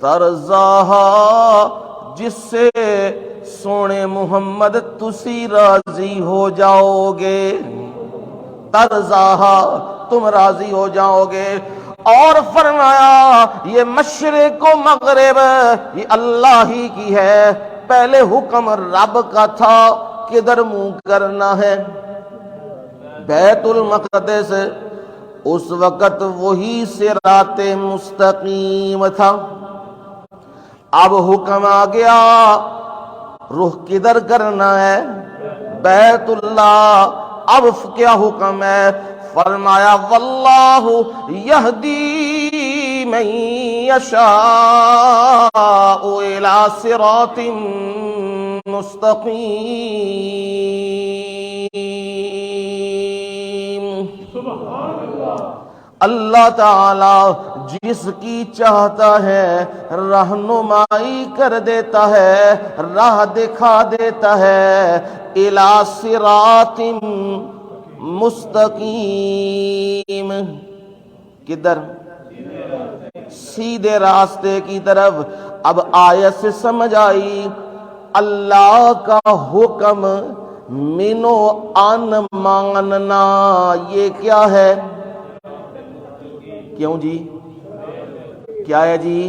ترضاہا، جس سے سونے محمد تسی راضی ہو جاؤ گے، ترضاہا، تم راضی ہو جاؤ گے۔ اور فرمایا یہ مشرق و مغرب یہ اللہ ہی کی ہے، پہلے حکم رب کا تھا کدھر منہ کرنا ہے، بیت المقدس، اس وقت وہی صراط مستقیم تھا، اب حکم آ گیا رخ کدھر کرنا ہے، بیت اللہ، اب کیا حکم ہے، فرمایا واللہ یہدی من یشاء الی صراط مستقیم، اللہ تعالی جس کی چاہتا ہے رہنمائی کر دیتا ہے، راہ دکھا دیتا ہے، الی صراط مستقیم، کدھر؟ سیدھے راستے کی طرف۔ اب آیت سے سمجھ آئی اللہ کا حکم منو ان ماننا یہ کیا ہے؟ کیوں جی؟ کیا ہے جی؟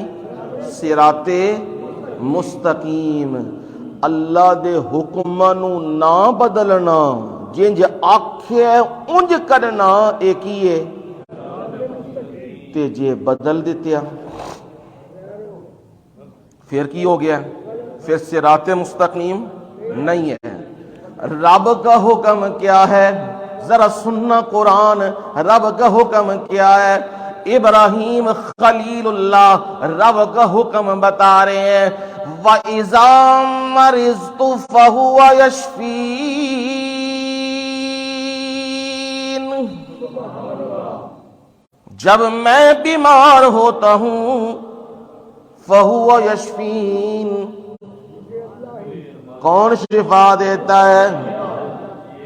صراط مستقیم، اللہ دے حکماں نو نہ بدلنا، جنج آکھے انج کرنا ایک ہی ہے، تے جے بدل دیتیا پھر کی ہو گیا؟ پھر صراط مستقیم نہیں ہے۔ رب کا حکم کیا ہے؟ ذرا سننا قرآن، رب کا حکم کیا ہے؟ ابراہیم خلیل اللہ رب کا حکم بتا رہے ہیں وَإِذَا مَرِضْتُ فَهُوَ يَشْفِينِ، جب میں بیمار ہوتا ہوں فَهُوَ يَشْفِينِ، کون شفا دیتا ہے؟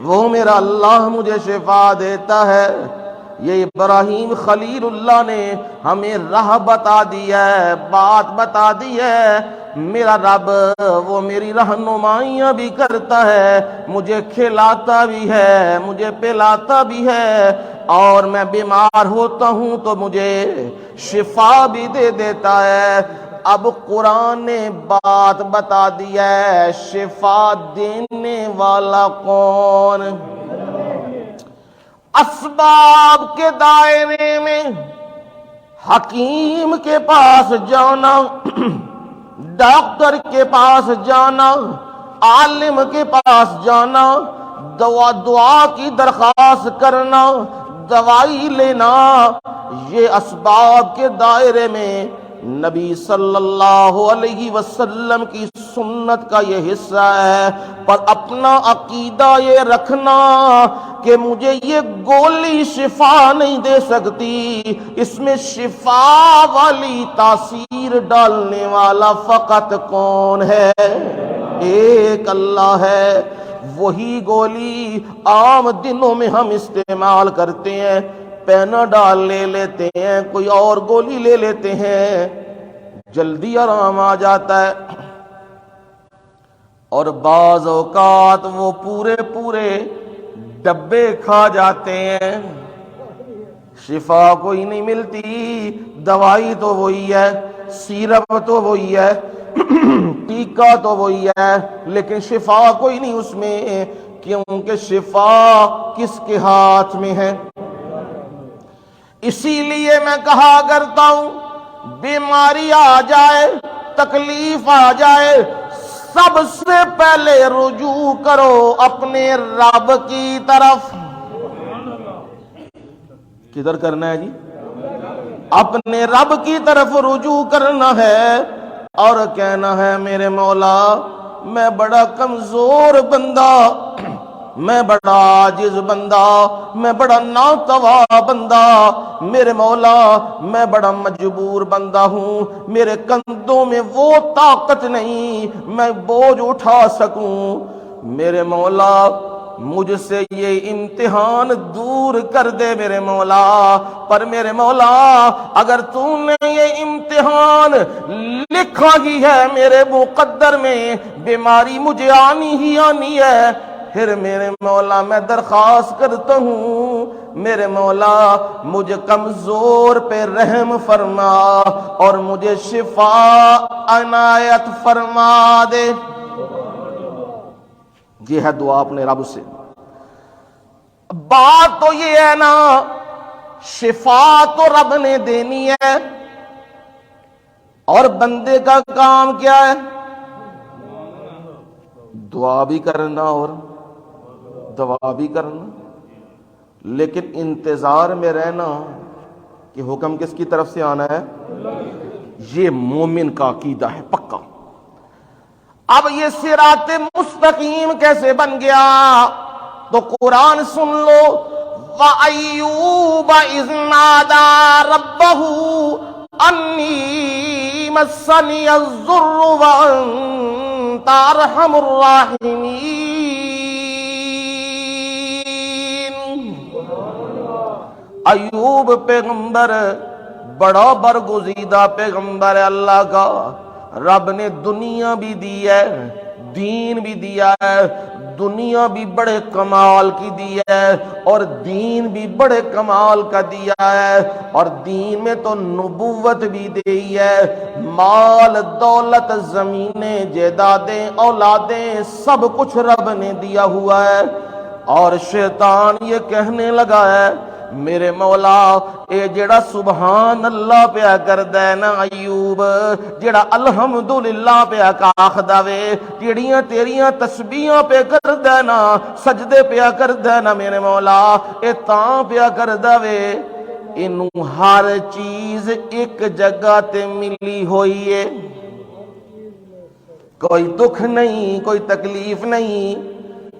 وہ میرا اللہ مجھے شفا دیتا ہے۔ یہ ابراہیم خلیل اللہ نے ہمیں راہ بتا دی ہے، بات بتا دی ہے، میرا رب وہ میری رہنمائیاں بھی کرتا ہے، مجھے کھلاتا بھی ہے، مجھے پلاتا بھی ہے، اور میں بیمار ہوتا ہوں تو مجھے شفا بھی دے دیتا ہے۔ اب قرآن نے بات بتا دی ہے، شفا دینے والا کون؟ اسباب کے دائرے میں حکیم کے پاس جانا، ڈاکٹر کے پاس جانا، عالم کے پاس جانا، دعا کی درخواست کرنا، دوائی لینا، یہ اسباب کے دائرے میں نبی صلی اللہ علیہ وسلم کی سنت کا یہ حصہ ہے۔ پر اپنا عقیدہ یہ رکھنا کہ مجھے یہ گولی شفا نہیں دے سکتی، اس میں شفا والی تاثیر ڈالنے والا فقط کون ہے؟ ایک اللہ ہے۔ وہی گولی عام دنوں میں ہم استعمال کرتے ہیں، پیناڈال لے لیتے ہیں، کوئی اور گولی لے لیتے ہیں، جلدی آرام آ جاتا ہے، اور بعض اوقات وہ پورے ڈبے کھا جاتے ہیں، شفا کوئی نہیں ملتی، دوائی تو وہی ہے، سیرپ تو وہی ہے، ٹیکہ تو وہی ہے، لیکن شفا کوئی نہیں اس میں، کیونکہ شفا کس کے ہاتھ میں ہے؟ اسی لیے میں کہا کرتا ہوں بیماری آ جائے، تکلیف آ جائے، سب سے پہلے رجوع کرو اپنے رب کی طرف۔ کدھر کرنا ہے جی؟ اپنے رب کی طرف رجوع کرنا ہے اور کہنا ہے میرے مولا میں بڑا کمزور بندہ، میں بڑا عاجز بندہ، میں بڑا ناتواں بندہ، میرے مولا میں بڑا مجبور بندہ ہوں، میرے کندھوں میں وہ طاقت نہیں میں بوجھ اٹھا سکوں، میرے مولا مجھ سے یہ امتحان دور کر دے میرے مولا۔ پر میرے مولا اگر تو نے یہ امتحان لکھا ہی ہے میرے مقدر میں، بیماری مجھے آنی ہی آنی ہے، پھر میرے مولا میں درخواست کرتا ہوں میرے مولا مجھے کمزور پہ رحم فرما اور مجھے شفا عنایت فرما دے. یہ ہے دعا اپنے رب سے. بات تو یہ ہے نا، شفا تو رب نے دینی ہے اور بندے کا کام کیا ہے؟ دعا بھی کرنا اور دوا بھی کرنا. لیکن انتظار میں رہنا کہ حکم کس کی طرف سے آنا ہے؟ یہ مومن کا عقیدہ ہے پکا. اب یہ صراط مستقیم کیسے بن گیا؟ تو قرآن سن لو. وَأَيُّوبَ إِذْ نَادَى رَبَّهُ أَنِّي مَسَّنِيَ الضُّرُّ وَأَنْتَ أَرْحَمُ الرَّاحِمِينَ. ایوب پیغمبر بڑا برگزیدہ پیغمبر ہے اللہ کا. رب نے دنیا بھی دی ہے، دین بھی دیا ہے. دنیا بھی بڑے کمال کی دی ہے اور دین بھی بڑے کمال کا دیا ہے. اور دین میں تو نبوت بھی دی ہے. مال دولت زمینیں جائیدادیں اولادیں سب کچھ رب نے دیا ہوا ہے. اور شیطان یہ کہنے لگا ہے میرے مولا اے جڑا سبحان اللہ پیا کردا ہے نا ایوب، جڑا الحمدللہ پیا آکھدا وے، جڑیاں تیریاں تسبیحاں پہ کردا ہے نا، سجدے پیا کردا ہے نا میرے مولا، اے تاں پیا کردا وے اینوں ہر چیز ایک جگہ تے ملی ہوئی ہے. کوئی دکھ نہیں، کوئی تکلیف نہیں،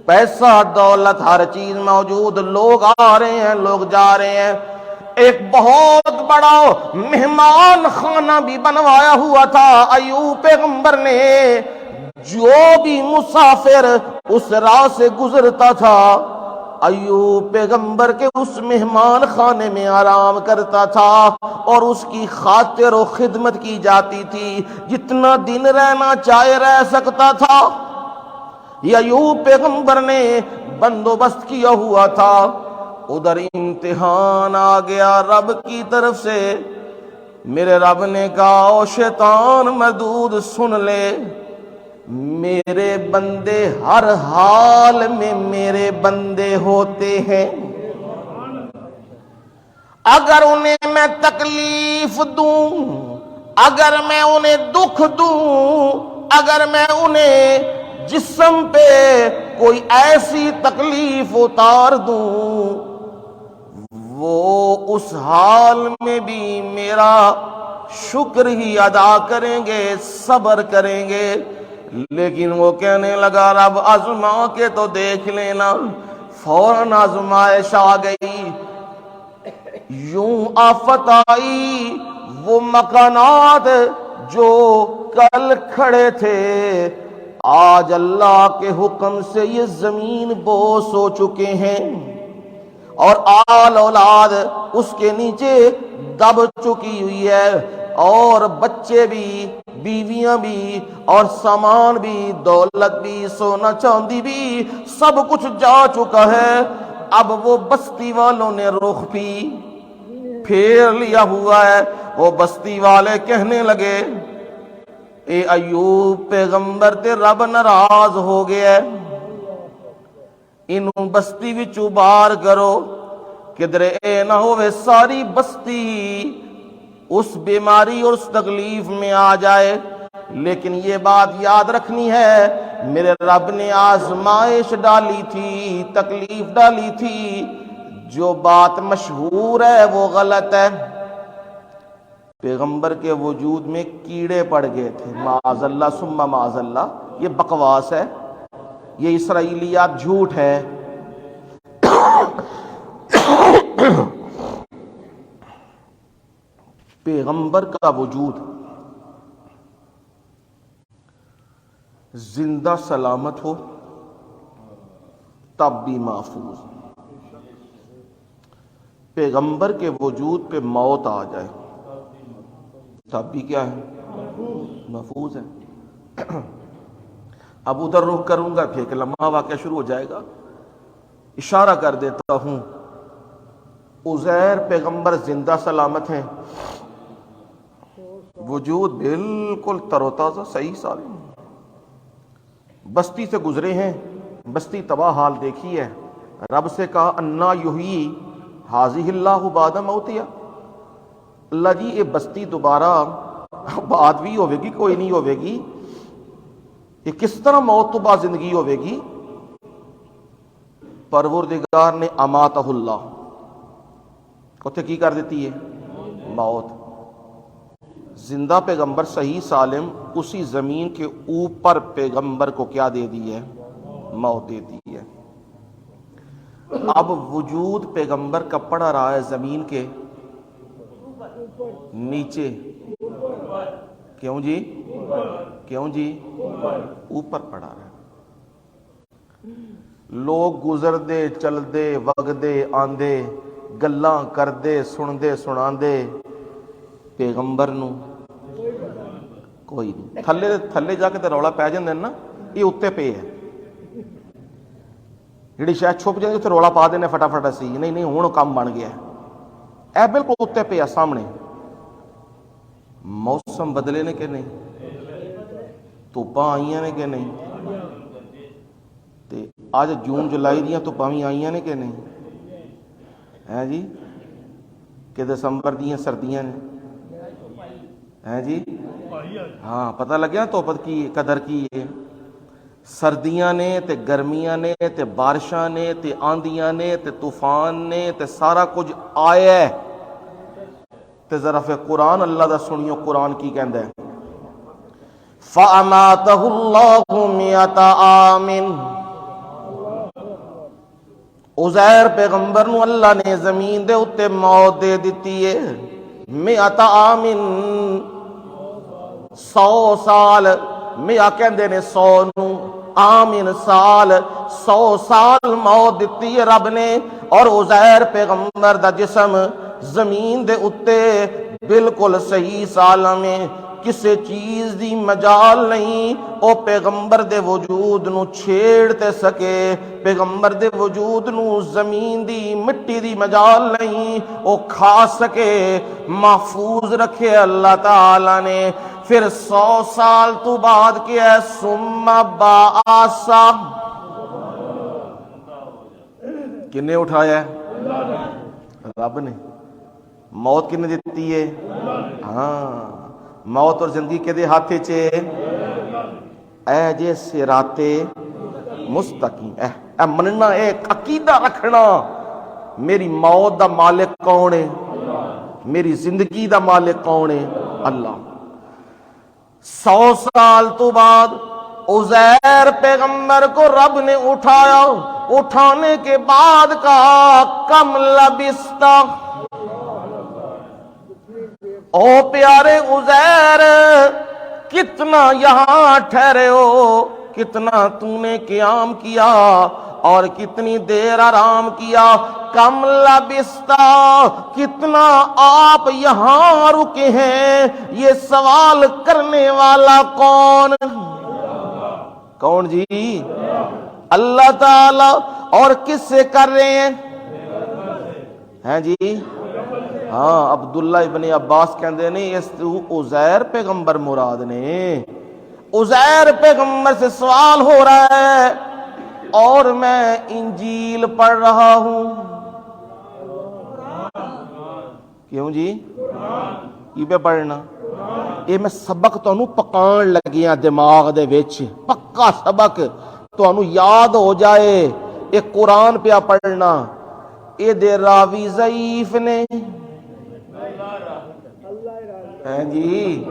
پیسہ دولت ہر چیز موجود. لوگ آ رہے ہیں، لوگ جا رہے ہیں. ایک بہت بڑا مہمان خانہ بھی بنوایا ہوا تھا ایوب پیغمبر نے. جو بھی مسافر اس راہ سے گزرتا تھا ایوب پیغمبر کے اس مہمان خانے میں آرام کرتا تھا اور اس کی خاطر و خدمت کی جاتی تھی. جتنا دن رہنا چاہے رہ سکتا تھا. یہ ایوب پیغمبر نے بندوبست کیا ہوا تھا. ادھر امتحان آ گیا رب کی طرف سے. میرے رب نے کہا او شیطان مردود سن لے، میرے بندے ہر حال میں میرے بندے ہوتے ہیں. اگر انہیں میں تکلیف دوں، اگر میں انہیں دکھ دوں، اگر میں انہیں جسم پہ کوئی ایسی تکلیف اتار دوں، وہ اس حال میں بھی میرا شکر ہی ادا کریں گے، صبر کریں گے. لیکن وہ کہنے لگا رب آزما کے تو دیکھ لینا. فوراً آزمائش آ گئی. یوں آفت آئی، وہ مکانات جو کل کھڑے تھے آج اللہ کے حکم سے یہ زمین بوس ہو چکے ہیں اور آل اولاد اس کے نیچے دب چکی ہوئی ہے. اور بچے بھی، بیویاں بھی، اور سامان بھی، دولت بھی، سونا چاندی بھی، سب کچھ جا چکا ہے. اب وہ بستی والوں نے رخ بھی پھیر لیا ہوا ہے. وہ بستی والے کہنے لگے اے ایوب پیغمبر تے رب ناراض ہو گیا ہے، انہوں بستی وچوں باہر کرو کدھر اے نہ ہوئے ساری بستی اس بیماری اور اس تکلیف میں آ جائے. لیکن یہ بات یاد رکھنی ہے میرے رب نے آزمائش ڈالی تھی، تکلیف ڈالی تھی. جو بات مشہور ہے وہ غلط ہے. پیغمبر کے وجود میں کیڑے پڑ گئے تھے، معاذ اللہ ثم معاذ اللہ. یہ بکواس ہے، یہ اسرائیلیات جھوٹ ہے. پیغمبر کا وجود زندہ سلامت ہو تب بھی محفوظ. پیغمبر کے وجود پہ موت آ جائے تب بھی کیا ہے؟ محفوظ ہے. اب ادھر رخ کروں گا پھر ایک لمحہ واقعہ شروع ہو جائے گا. اشارہ کر دیتا ہوں عزیر پیغمبر زندہ سلامت ہیں، وجود بالکل تر و تازہ صحیح سالم، بستی سے گزرے ہیں، بستی تباہ حال دیکھی ہے، رب سے کہا انا یحیی ھذہ اللہ بعد موتہا، اللہ جی یہ بستی دوبارہ بعد بھی ہوے گی، کوئی نہیں ہوے گی، یہ کس طرح موت تو بعد زندگی ہوے گی؟ پروردگار نے اماتہ اللہ اتنے کی کر دیتی ہے؟ موت۔ زندہ پیغمبر صحیح سالم اسی زمین کے اوپر پیغمبر کو کیا دے دی ہے؟ موت دے دی ہے۔ اب وجود پیغمبر کا پڑا رہا ہے زمین کے نیچے، کیوں جی؟ کیوں جی؟ اوپر پڑا رہا ہے۔ لوگ گزر دے چل دے وگدے آندے گلاں کر دے سن دے سنا دے، پیغمبر نو کوئی نہیں۔ تھلے جا کے تے رولا پی جاندے نا، یہ اتنے پے ہے، جڑی شاید چھپ جاتی اتنے رولا پا دینے فٹافٹ اسی، نہیں نہیں ہوں کام بن گیا ہے، اے بالکل اتنے پے ہے سامنے۔ موسم بدلے نے کہ نہیں؟ دھوپاں آئیاں نے کہ نہیں؟ تے آج جون جولائی دیاں دھوپاں بھی آئیاں نے کہ نہیں؟ ہیں جی کہ دسمبر دیاں سردیاں نے؟ ہیں جی ہاں پتہ لگیا نا توپت کی قدر کی ہے۔ سردیاں نے تے گرمیاں نے تے بارشاں نے تے آندیاں نے تے طوفان نے تے سارا کچھ آیا ہے۔ تے ذرا پھر قرآن اللہ دا سنیو، قرآن کی کہندا ہے فَأَمَاتَهُ اللَّهُ مِئَةَ عَامٍ، عزیر پیغمبر نو اللہ نے زمین دے اتے موت دے دیتی ہے، مئۃ عام، 100 سال، مئہ کہندے نے 100 نو، عامن سال، 100 سال موت دیتی ہے رب نے، اور عزیر پیغمبر دا جسم زمین دے اتے بالکل صحیح سالم میں، کسے چیز دی مجال نہیں او پیغمبر دے وجود نو چھیڑ تے سکے، پیغمبر دے وجود نو زمین دی مٹی دی مجال نہیں او کھا سکے، محفوظ رکھے اللہ تعالی نے۔ پھر 100 سال تو بعد کیا ہے؟ ثم بعثا، کنے اٹھایا ہے؟ رب نے۔ موت کنے دیتی ہے؟ ہاں، موت اور زندگی کے دے ہاتھے چے، اے جے صراط مستقیم، اے مننا، اے عقیدہ رکھنا میری موت دا مالک کون ہے، میری زندگی دا مالک کون ہے؟ اللہ۔ 100 سال تو بعد عزیر پیغمبر کو رب نے اٹھایا، اٹھانے کے بعد کہا کم لبستا، او پیارے عزیر کتنا یہاں ٹھہرے ہو، کتنا تو نے قیام کیا اور کتنی دیر آرام کیا، کم لبستا، کتنا آپ یہاں رکے ہیں، یہ سوال کرنے والا کون؟ کون جی؟ اللہ تعالی۔ اور کس سے کر رہے ہیں؟ ہیں جی ہاں، عبداللہ ابن عباس کہندے نے اس تو عزیر پیغمبر مراد نے، عزیر پیغمبر سے سوال ہو رہا ہے اور میں انجیل پڑھ رہا ہوں۔ کیوں جی؟ کی پہ پڑھنا؟ یہ میں سبق تانوں پکان لگیاں دماغ دے وچ، پکا سبق تانوں یاد ہو جائے، یہ قرآن پہ پڑھنا۔ یہ دے راوی ضعیف نے، ہیں جی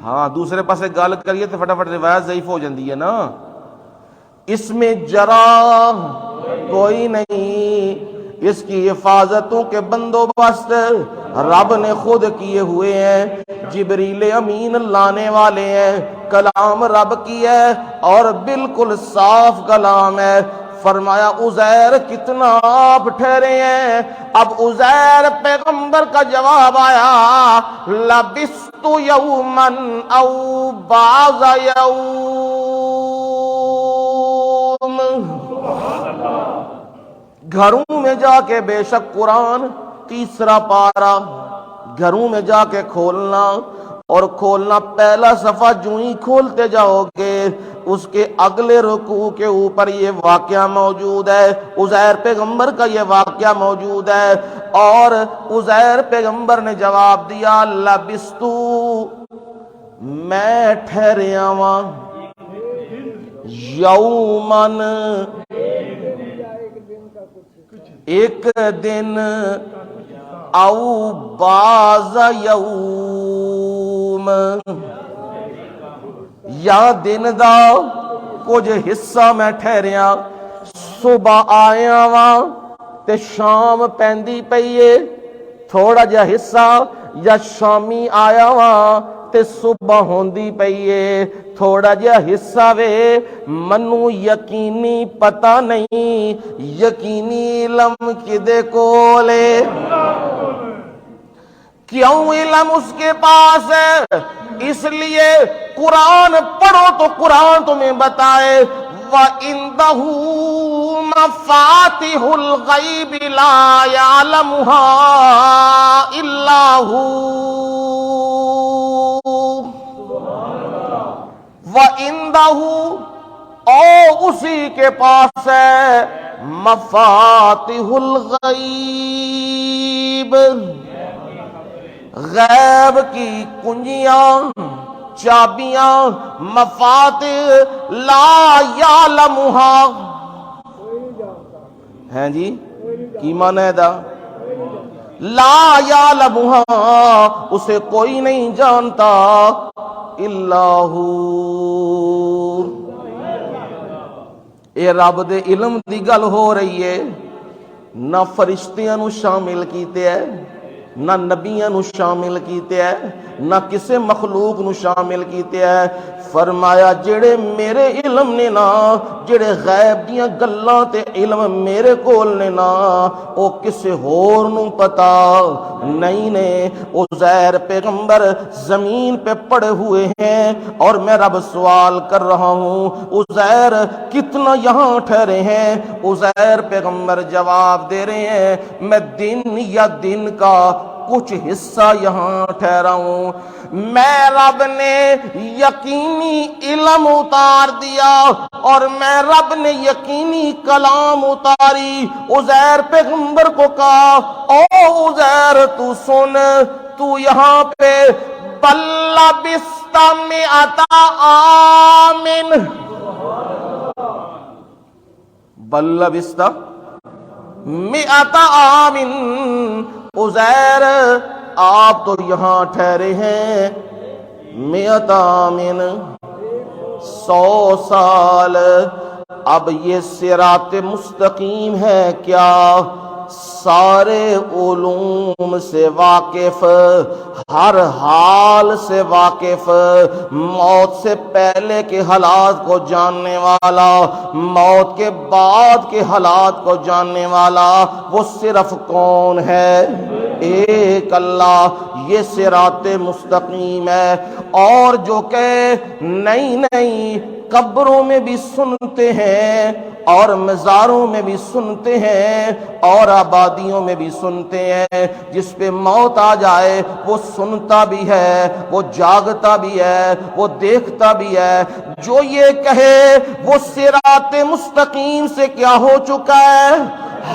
ہاں، دوسرے پاسے گل کریے تو فٹافٹ روایت ضعیف ہو جاندی ہے نا۔ اس میں جرا کوئی نہیں، اس کی حفاظتوں کے بندوبست رب نے خود کیے ہوئے ہیں، جبریل امین لانے والے ہیں، کلام رب کی ہے اور بالکل صاف کلام ہے۔ فرمایا عزیر کتنا آپ ٹھہرے ہیں؟ اب عزیر پیغمبر کا جواب آیا لبست یوما او بعض یوم، گھروں میں جا کے بے شک قرآن تیسرا پارا گھروں میں جا کے کھولنا، اور کھولنا پہلا صفحہ جو ہی کھولتے جاؤ گے اس کے اگلے رکوع کے اوپر یہ واقعہ موجود ہے، عزیر پیغمبر کا یہ واقعہ موجود ہے۔ اور عزیر پیغمبر نے جواب دیا لبستو، میں ٹھہریا واں، یومن، ایک دن، او باز یوم، یا دن دا کچھ حصہ میں ٹھہریا، صبح آیا واں تے شام پیندی پئیے، تھوڑا جا حصہ، یا شامی آیا واں تے صبح ہوندی پئیے، تھوڑا جا حصہ وے، منو یقینی پتہ نہیں یقینی علم کدے کولے، کیوں علم اس کے پاس ہے؟ اس لیے قرآن پڑھو تو قرآن تمہیں بتائے وَإِنْدَهُ مَفَاتِحُ الْغَيْبِ لَا يَعْلَمُهَا إِلَّا هُوَ، وَإِنْدَهُ، او اسی کے پاس ہے، مفاتح الغیب، غیب کی کنجیاں، چابیاں، مفاتح لا یعلمہا، ہیں جی کی معنی ہے دا؟ لا یعلمہا، اسے کوئی نہیں جانتا، الا ہو، اے رب دے علم دی گل ہو رہی ہے، نہ فرشتیاں نو شامل کیتے ہے، نہ نبیاں نو شامل کیتے ہے، نہ کسے مخلوق نو شامل کیتے ہے، فرمایا جڑے میرے علم نے نا، جڑے غیب دیاں گلاں تے علم میرے کول نے نا، او کسے ہور نو پتا نہیں نے۔ عزیر پیغمبر زمین پہ پڑے ہوئے ہیں اور میں رب سوال کر رہا ہوں عزیر کتنا یہاں ٹھہرے ہیں؟ عزیر پیغمبر جواب دے رہے ہیں میں دن یا دن کا کچھ حصہ یہاں ٹھہرا ہوں، میں رب نے یقینی علم اتار دیا اور میں رب نے یقینی کلام اتاری۔ عزیر پیغمبر کو کہا او عزیر تو سن، تو یہاں پہ بل لبثت مئۃ عام، بل لبثت مئۃ عام، عزیر آپ تو یہاں ٹھہرے ہیں مئۃ عام، 100 سال۔ اب یہ صراط مستقیم ہے کیا؟ سارے علوم سے واقف، ہر حال سے واقف، موت سے پہلے کے حالات کو جاننے والا، موت کے بعد کے حالات کو جاننے والا وہ صرف کون ہے؟ ایک اللہ۔ یہ صراط مستقیم ہے۔ اور جو کہ نہیں قبروں میں بھی سنتے ہیں اور مزاروں میں بھی سنتے ہیں اور آبادیوں میں بھی سنتے ہیں، جس پہ موت آ جائے وہ سنتا بھی ہے، وہ جاگتا بھی ہے، وہ دیکھتا بھی ہے۔ جو یہ کہے وہ صراط مستقیم سے کیا ہو چکا ہے؟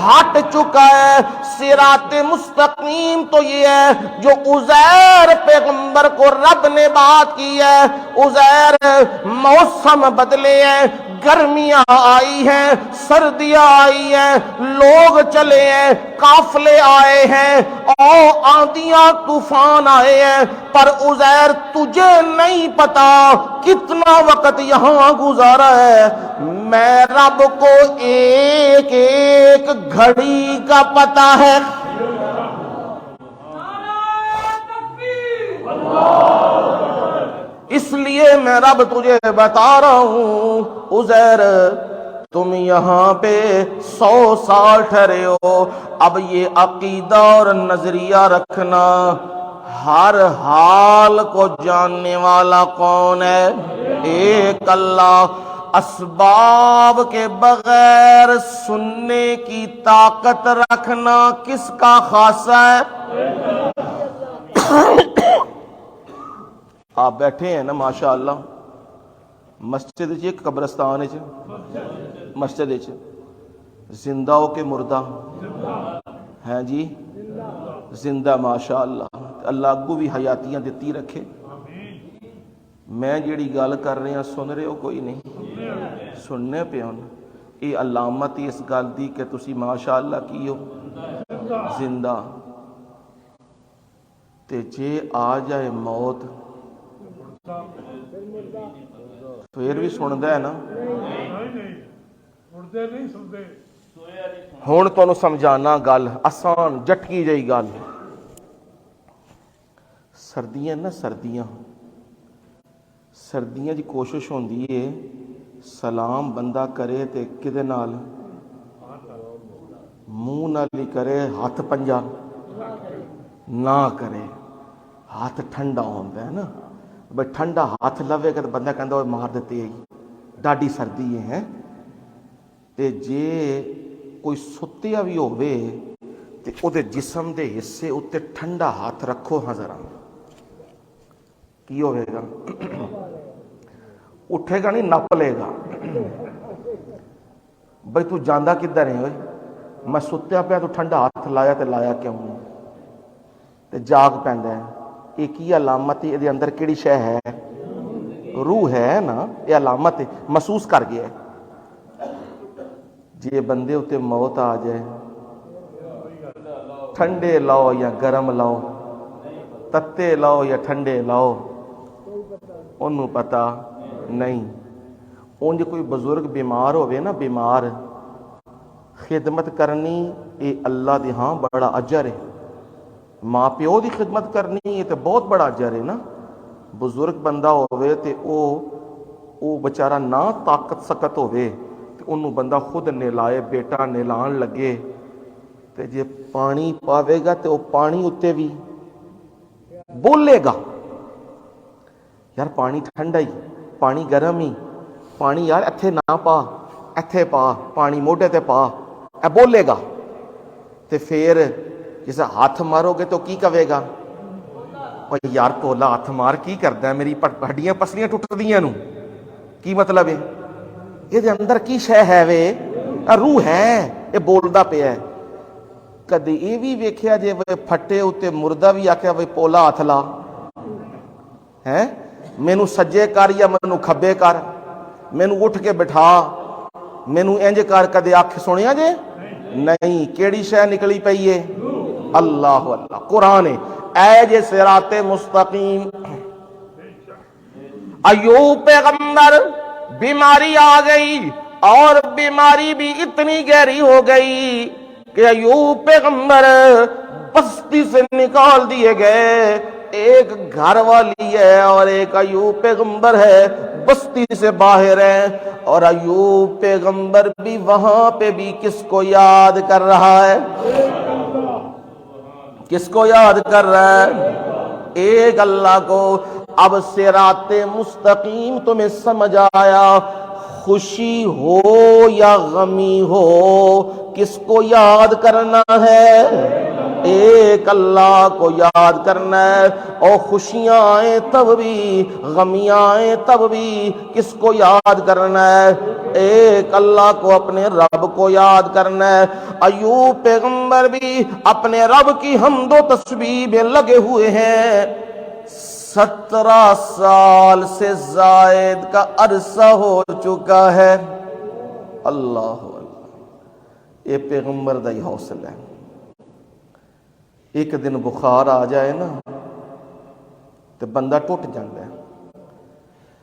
ہٹ چکا ہے۔ صراط مستقیم تو یہ ہے جو عزیر پیغمبر کو رب نے بات کی ہے۔ عزیر موسم بدلے ہیں، گرمیاں آئی ہیں، سردیاں آئی ہیں، لوگ چلے ہیں، قافلے آئے ہیں اور آندیاں طوفان آئے ہیں، پر عزیر تجھے نہیں پتا کتنا وقت یہاں گزارا ہے۔ میں رب کو ایک ایک گھڑی کا پتا ہے۔ اس لیے میں رب تجھے بتا رہا ہوں عزیر تم یہاں پہ 100 سال ٹھہرے ہو۔ اب یہ عقیدہ اور نظریہ رکھنا ہر حال کو جاننے والا کون ہے؟ ایک اللہ۔ اسباب کے بغیر سننے کی طاقت رکھنا کس کا خاصہ ہے؟ آپ بیٹھے ہیں نا ماشاءاللہ مسجد چ قبرستان چ مسجد چ زندہ ہو کے مردہ ہیں جی زندہ ماشاءاللہ اللہ اگو بھی حیاتیاں دیتی رکھے میں جیڑی گل کر رہے ہیں سن رہے ہو کوئی نہیں سننے پہ ہوں یہ علامت اس گل دی کہ تسی ماشاءاللہ کی ہو زندہ تے جے آ جائے موت پھر بھی سندا ہے نا ہن تانوں سمجھانا گل آسان جٹکی جئی گل سردیاں نا سردیاں دی کوشش ہوندی ہے سلام بندہ کرے تے کدے نال منہ نال ہی کرے ہاتھ پنجا نہ کرے ہاتھ ٹھنڈا ہوندا ہے نا بھئی ٹھنڈا ہاتھ لوے کہ بندہ کہندا اوے مار دیتے ہی ڈاڈی سردی ہے تے جے کوئی ستیا بھی ہووے تے او دے جسم دے حصے اتے ٹھنڈا ہاتھ رکھو ہاں ذرا کی ہوئے گا اٹھے گا نہیں نپ لے گا بھئی تو جاندہ کدھر ہے ہوئے میں ستیا پہ تو ٹھنڈا ہاتھ لایا تے لایا کیوں تے جاگ پہندہ ہے ایک ہی علامت ہے اندر کیڑی شے ہے روح ہے نا یہ علامت ہے محسوس کر گیا ہے جی بندے ہوتے موت آ جائے ٹھنڈے لاؤ یا گرم لاؤ تتے لاؤ یا ٹھنڈے لاؤ انہوں پتا نہیں انج کوئی بزرگ بیمار ہوئے نا بیمار خدمت کرنی اے اللہ دی ہاں بڑا اجر ہے ماں پیو دی خدمت کرنی یہ تو بہت بڑا اجر ہے نا بزرگ بندہ ہوئے تے او بچارہ نہ طاقت سکت ہوئے تے انہوں بندہ خود نلائے بیٹا نلان لگے تے جے پانی پاوے گا تے او پانی اتے بھی بولے گا یار پانی ٹھنڈا ہی پانی گرم ہی پانی یار ایتھے نہ پا ایتھے پا پانی موڈے تے پا اے بولے گا تے پھر جیسے ہاتھ مارو گے تو کی کہے گا یار پولا ہاتھ مار کی کردا ہے میری ہڈیاں پسلیاں ٹوٹ دیاں نو کی مطلب ہے یہ اندر کی شے ہے وے روح ہے یہ بولدا پیا ہے کدی یہ بھی ویکھیا جے پھٹے اتے مردہ بھی آکھیا وے پولا ہاتھ لا ہیں مینوں سجے کر یا مینوں کھبے کر مینوں اٹھ کے بٹھا مینوں انج کر کدی آکھ سنیا جے نہیں کیڑی شے نکلی پئی ہے اللہ اللہ قرآن اے جے صراط مستقیم ایوب پیغمبر بیماری آ گئی اور بیماری بھی اتنی گہری ہو گئی کہ ایوب پیغمبر بستی سے نکال دیے گئے ایک گھر والی ہے اور ایک ایوب پیغمبر ہے بستی سے باہر ہے اور ایوب پیغمبر بھی وہاں پہ بھی کس کو یاد کر رہا ہے کس کو یاد کر رہا ہے ایک اللہ کو اب صراط مستقیم تمہیں سمجھ آیا خوشی ہو یا غمی ہو کس کو یاد کرنا ہے ایک اللہ کو یاد کرنا ہے اور خوشیاں آئیں تب بھی غمیاں آئیں تب بھی کس کو یاد کرنا ہے ایک اللہ کو اپنے رب کو یاد کرنا ہے ایوب پیغمبر بھی اپنے رب کی حمد و تسبیح میں لگے ہوئے ہیں 17 سال سے زائد کا عرصہ ہو چکا ہے اللہ یہ پیغمبر دا ہی حوصلہ ہے ایک دن بخار آ جائے نا تو بندہ ٹوٹ جاتا ہے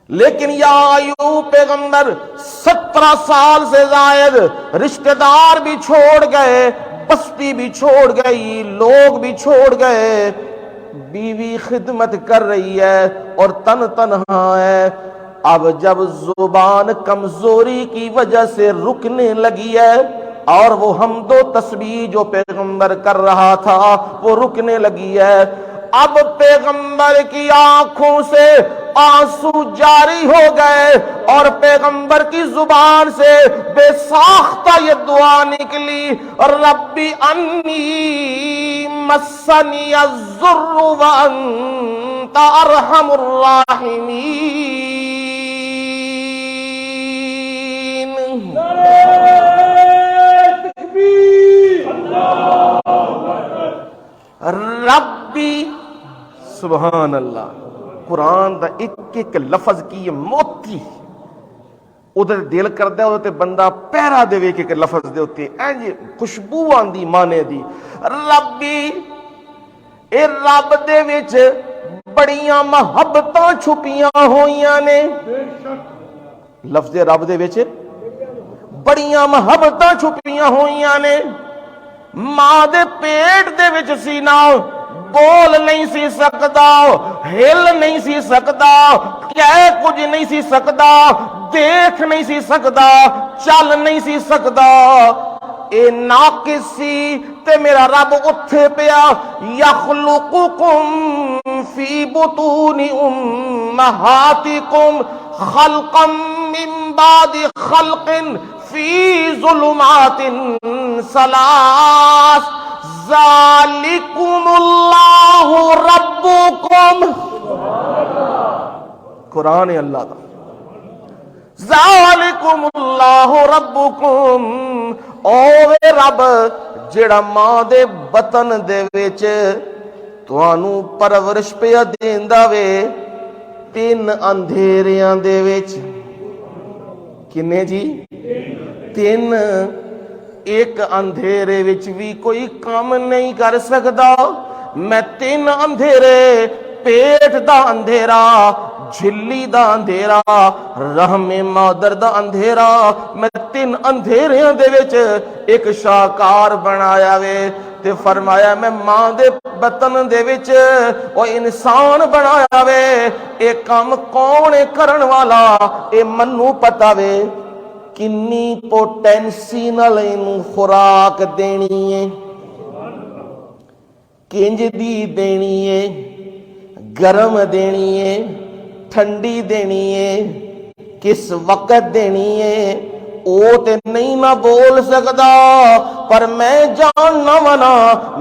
لیکن یا ایوب پیغمبر 17 سال سے زائد رشتہ دار بھی چھوڑ گئے بستی بھی چھوڑ گئی لوگ بھی چھوڑ گئے بیوی خدمت کر رہی ہے اور تنہا ہے اب جب زبان کمزوری کی وجہ سے رکنے لگی ہے اور وہ حمد و تسبیح جو پیغمبر کر رہا تھا وہ رکنے لگی ہے اب پیغمبر کی آنکھوں سے آنسو جاری ہو گئے اور پیغمبر کی زبان سے بے ساختہ یہ دعا نکلی، ربی انی مسنی الضر وانت ارحم الراحمین۔ ربی، سبحان اللہ، قرآن دا ایک ایک لفظ کی یہ موتی ادھر دل کردا ہے تے بندہ پہرا دے ایک ایک لفظ دے ہوتے انج خوشبو آندی مانے دی۔ ربی، اے رب دے وچ بڑیاں محبتاں چھپیاں ہوئیاں نے، لفظ رب دے وچ بڑیاں محبتاں چھپیاں ہوئیاں نے۔ ماں دے پیٹ دے وچ سی نا، بول نہیں سی سکدا، ہل نہیں سی سکدا، کہہ کچھ نہیں سی سکدا، دیکھ نہیں سی سکدا، چل نہیں سی سکدا، اے ناقص سی تے میرا رب اتھے پیا، یخلقکم فی بطون امہاتکم خلقا من بعد خلق فی ظلمات ثلاث ذالکم اللہ ربکم۔ قرآن اللہ دا، ذالکم اللہ ربکم، اوے رب جڑا ماں دے بطن دے وچ توانوں پرورش پیا دیندا وے، تین اندھیریاں دے وچ، کنے جی؟ تین، ایک اندھیرے وچ بھی کوئی کام نہیں کر سکدا، میں تین اندھیرے، پیٹ دا اندھیرا، جھلی دا اندھیرا، رحم مادر دا اندھیرا، میں تین اندھیریاں دے وچ ایک شاہکار بنایا وے، تے فرمایا میں ماں دے بطن دے وچ او انسان بنایا وے، اے کام کون کرن والا اے منو پتا وے، کنی پوٹینسی نال اینوں خوراک دینی ہے، کنج دی دینی ہے، گرم دینی ہے، ٹھنڈی دینی ہے، کس وقت دینی ہے، او تے نہیں نہ بول سکدا، پر میں جاننا ونا،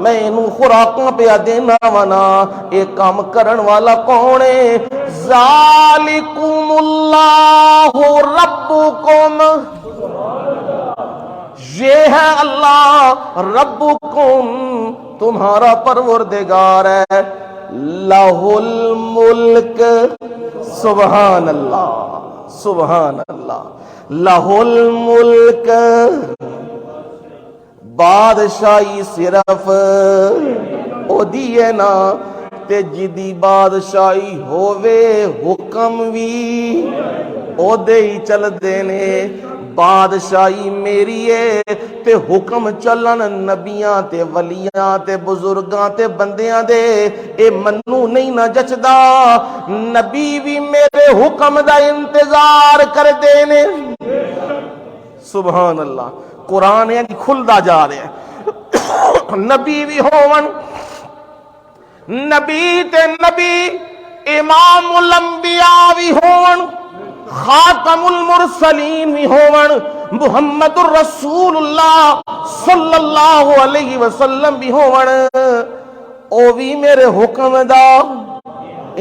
میں اینوں خوراکاں پیا دینا ونا، اے کام کرن والا کون ہے؟ ذالکم اللہ ربکم، یہ ہے اللہ ربکم، تمہارا پروردگار ہے، لہ الملک، سبحان اللہ، سبحان اللہ، لہ الملک، بادشاہی صرف او دیئے نا، تے جدی بادشاہی ہووے حکم بھی او دے ہی چل دینے، بادشاہی میری ہے تے حکم چلن نبیاں تے ولیاں تے بزرگاں تے بندیاں دے، اے منو نہیں نہ جچدا، نبی بھی میرے حکم دا انتظار کر دینے، سبحان اللہ، قرآن ہے کھلدا جا رہے ہیں، نبی بھی ہون، نبی تے نبی، امام الانبیاء بھی ہون، خاتم المرسلین بھی ہون، محمد الرسول اللہ صلی اللہ علیہ وسلم بھی ہون، او بھی میرے حکم دا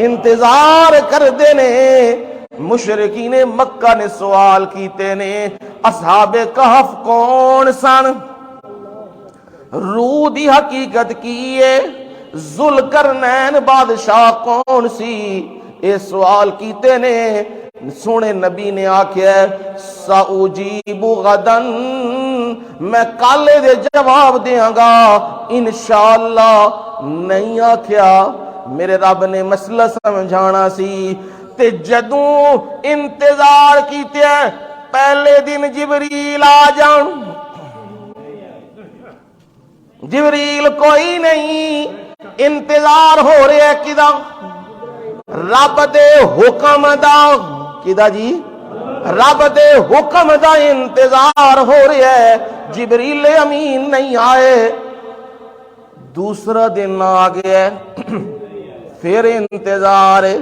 انتظار کر دینے۔ مشرکین مکہ نے سوال کیتے نے، اصحاب کہف کون سن؟ روح دی حقیقت کیے، ذوالقرنین بادشاہ کون سی؟ اے سوال کیتے نے، سونے نبی نے آکھیا ساجیب غدن، میں کالے دے جواب دیاں گا انشاءاللہ، نہیں آکھیا، میرے رب نے مسئلہ سمجھانا سی، تے جدوں انتظار کیتے ہیں پہلے دن جبریل آ جان، جبریل کوئی نہیں، انتظار ہو رہے ہے کدا؟ رب دے حکم دا، کدا جی؟ رب دے حکم دا انتظار ہو رہا ہے، جبریل امین نہیں آئے، دوسرا دن آ گیا، پھر انتظار ہے،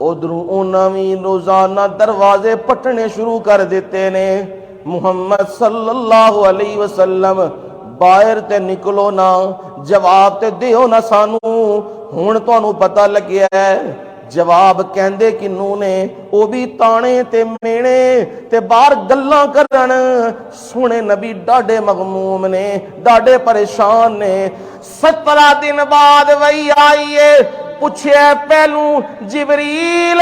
ادھروں انہاں وی روزانہ دروازے پٹنے شروع کر دیتے نے، محمد صلی اللہ علیہ وسلم باہر تے نکلو نا، جواب تے دیو نا سانو، ہن تانوں پتہ لگیا ہے جواب کہندے کنوں نے، او بھی تانے تے مینے تے باہر گلاں کرن۔ سونے نبی ڈاڈے مغموم نے، ڈاڈے پریشان نے۔ 17 دن بعد وہی آئیے، پوچھے پہلو جبریل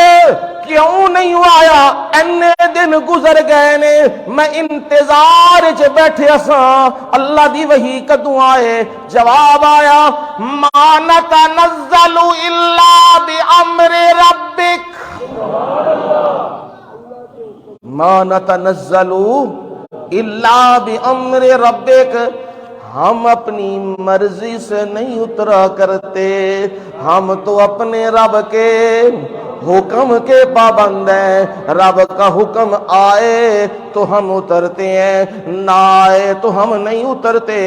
کیوں نہیں آیا؟ اینے دن گزر گئے نے، میں انتظار چ بیٹھے اساں اللہ دی وحی کدوں آئے؟ جواب آیا ما نتنزل الا بامر ربک، ما نتنزل الا بامر ربک، ہم اپنی مرضی سے نہیں اترا کرتے، ہم تو اپنے رب کے حکم کے پابند ہیں۔ رب کا حکم آئے تو ہم اترتے ہیں، نہ آئے تو ہم نہیں اترتے۔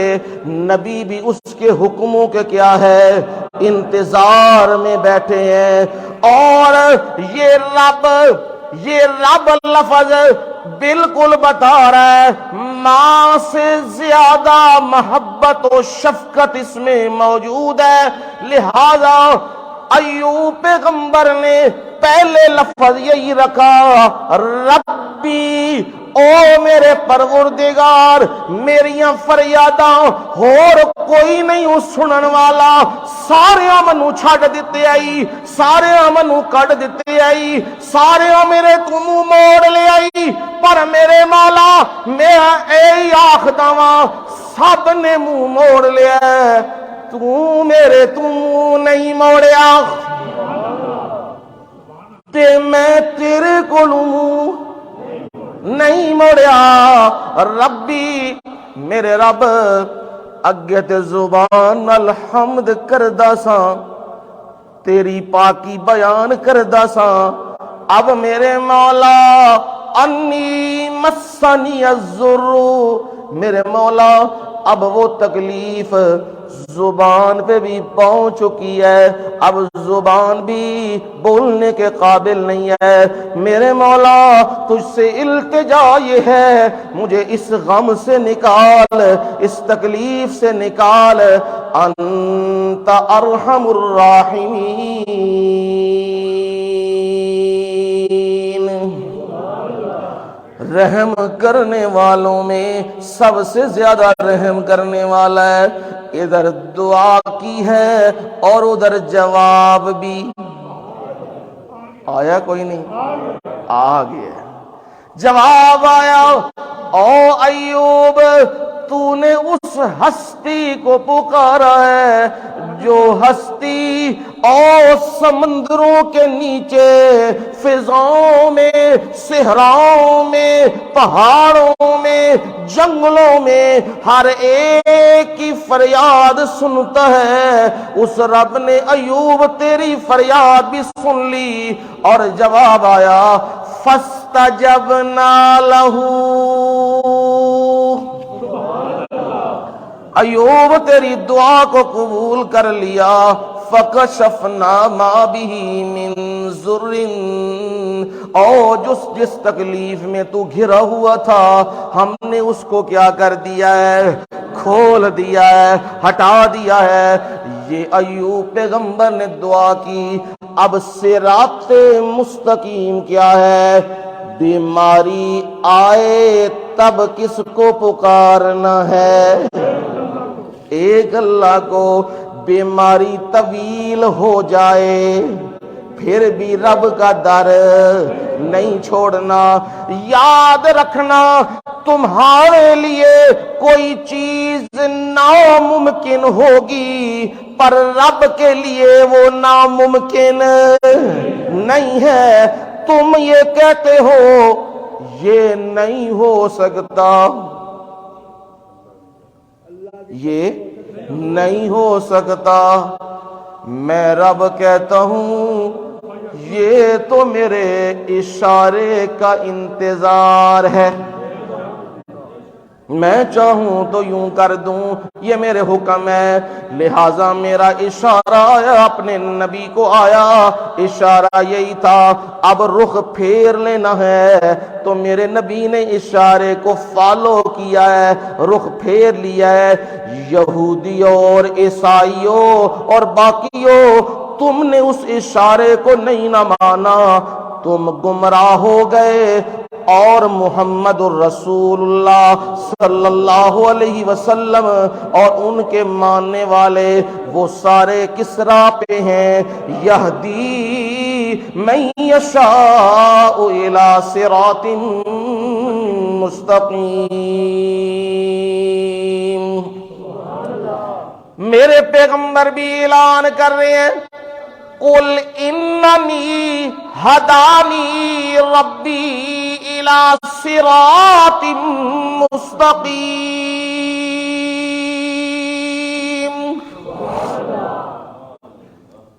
نبی بھی اس کے حکموں کے کیا ہے؟ انتظار میں بیٹھے ہیں۔ اور یہ رب لفظ بالکل بتا رہا ہے ماں سے زیادہ محبت و شفقت اس میں موجود ہے، لہذا ایوب پیغمبر نے پہلے لفظ یہی رکھا، ربی، او میرے پروردگار، میریاں فریاداں اور کوئی نہیں ہوں سنن والا، سارے منو چھڑ دیتے آئی، سارے منو کٹ دیتے آئی، سارے میرے تو منہ موڑ لے آئی، پر میرے مولا میں اے آخدا واں سب نے منہ موڑ لیا، تو میرے تو منہ نہیں موڑیا تے میں تیرے کولوں نہیں موڑیا۔ ربی، میرے رب اگے تے زبان الحمد کردہ ساں، تیری پاکی بیان کردہ ساں، اب میرے مولا انی مسنی الضر، میرے مولا اب وہ تکلیف زبان پہ بھی پہنچ چکی ہے، اب زبان بھی بولنے کے قابل نہیں ہے، میرے مولا تجھ سے التجا یہ ہے مجھے اس غم سے نکال، اس تکلیف سے نکال، انت ارحم الراحمین، رحم کرنے والوں میں سب سے زیادہ رحم کرنے والا ہے۔ ادھر دعا کی ہے اور ادھر جواب بھی آیا، کوئی نہیں آ گیا جواب آیا، او ایوب تو نے اس ہستی کو پکارا ہے جو ہستی اور سمندروں کے نیچے، فضاؤں میں، صحراؤں میں، پہاڑوں میں، جنگلوں میں ہر ایک کی فریاد سنتا ہے۔ اس رب نے ایوب تیری فریاد بھی سن لی اور جواب آیا فاستجبنا لہو، ایوب تیری دعا کو قبول کر لیا، فکشفنا ما بہ من ضر، اور جس تکلیف میں تو گھرا ہوا تھا ہم نے اس کو کیا کر دیا ہے؟ کھول دیا ہے، ہٹا دیا ہے۔ یہ ایوب پیغمبر نے دعا کی۔ اب صراط مستقیم کیا ہے؟ بیماری آئے تب کس کو پکارنا ہے؟ ایک اللہ کو۔ بیماری طویل ہو جائے پھر بھی رب کا در نہیں چھوڑنا۔ یاد رکھنا تمہارے لیے کوئی چیز ناممکن ہوگی پر رب کے لیے وہ ناممکن نہیں ہے۔ تم یہ کہتے ہو یہ نہیں ہو سکتا، یہ نہیں ہو سکتا، میں رب کہتا ہوں یہ تو میرے اشارے کا انتظار ہے۔ میں چاہوں تو یوں کر دوں، یہ میرے حکم ہے۔ لہٰذا میرا اشارہ اپنے نبی کو آیا، اشارہ یہی تھا اب رخ پھیر لینا ہے، تو میرے نبی نے اشارے کو فالو کیا ہے، رخ پھیر لیا ہے۔ یہودیوں اور عیسائیوں اور باقیوں، تم نے اس اشارے کو نہیں نہ مانا، تم گمراہ ہو گئے، اور محمد الرسول اللہ صلی اللہ علیہ وسلم اور ان کے ماننے والے وہ سارے کس راہ پہ ہیں؟ یہدی من یشاء الی صراط مستقیم۔ میرے پیغمبر بھی اعلان کر رہے ہیں، قل اننی ہدانی ربی الی صراط مستقیم۔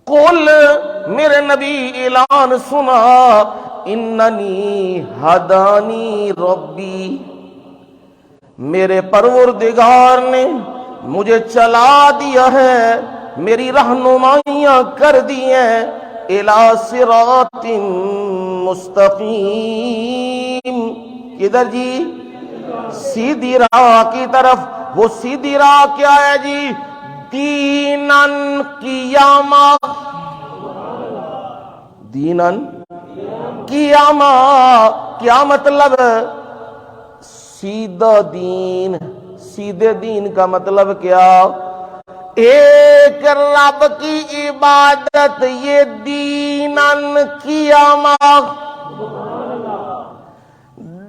قل، میرے نبی اعلان سنا، اننی ہدانی ربی، میرے پروردگار نے مجھے چلا دیا ہے، میری رہنمائیاں کر دی ہیں، الی صراط مستقیم، کدھر جی؟ سیدھی راہ کی طرف۔ وہ سیدھی راہ کیا ہے جی؟ دینن قیامہ، دینن قیامہ، کیا مطلب؟ سیدھا دین، سیدھے دین کا مطلب کیا؟ ایک رب کی عبادت، یہ دینن قیامہ،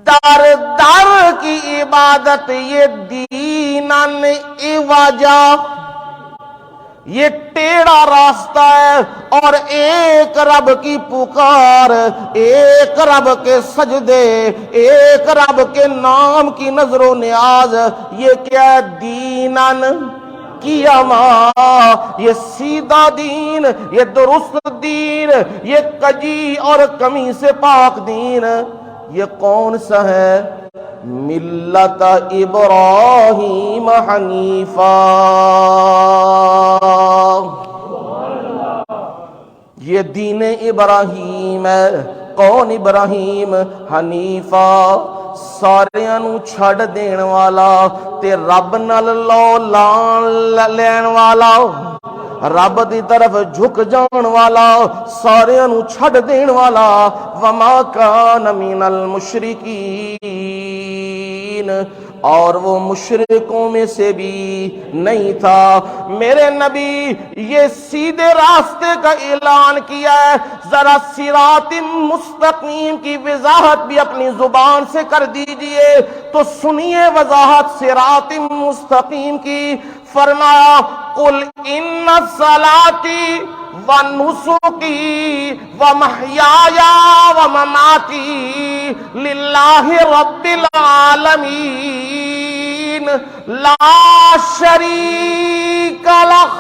در در کی عبادت، یہ دینن عوجا، یہ ٹیڑھا راستہ ہے، اور ایک رب کی پکار، ایک رب کے سجدے، ایک رب کے نام کی نظر و نیاز، یہ کیا ہے؟ دینن قیامہ، یہ سیدھا دین، یہ درست دین، یہ کجی اور کمی سے پاک دین، یہ کون سا ہے؟ ملت ابراہیم حنیفہ، یہ دین ابراہیم ہے۔ کون ابراہیم؟ حنیفہ، ساریاں نو چھڑ دین والا تے رب نال لو لان لین والا، رب دی طرف جھک جان والا، ساریاں نو چھڑ دین والا۔ وما کان من المشرکین، اور وہ مشرکوں میں سے بھی نہیں تھا۔ میرے نبی یہ سیدھے راستے کا اعلان کیا ہے، ذرا صراط مستقیم کی وضاحت بھی اپنی زبان سے کر دیجئے تو سنیے وضاحت صراط مستقیم کی۔ فرمایا قل ان صلاتی ونسکی ومحیای ومماتی للہ رب العالمین لا شریک لہ۔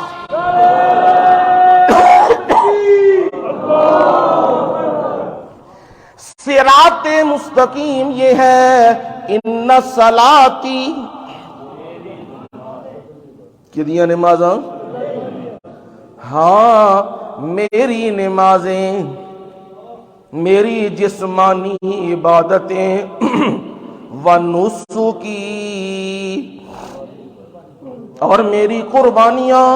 صراط مستقیم یہ ہے، ان صلاتی، کتنی نمازاں؟ ہاں، میری نمازیں، میری جسمانی عبادتیں، ونسکی، اور میری قربانیاں،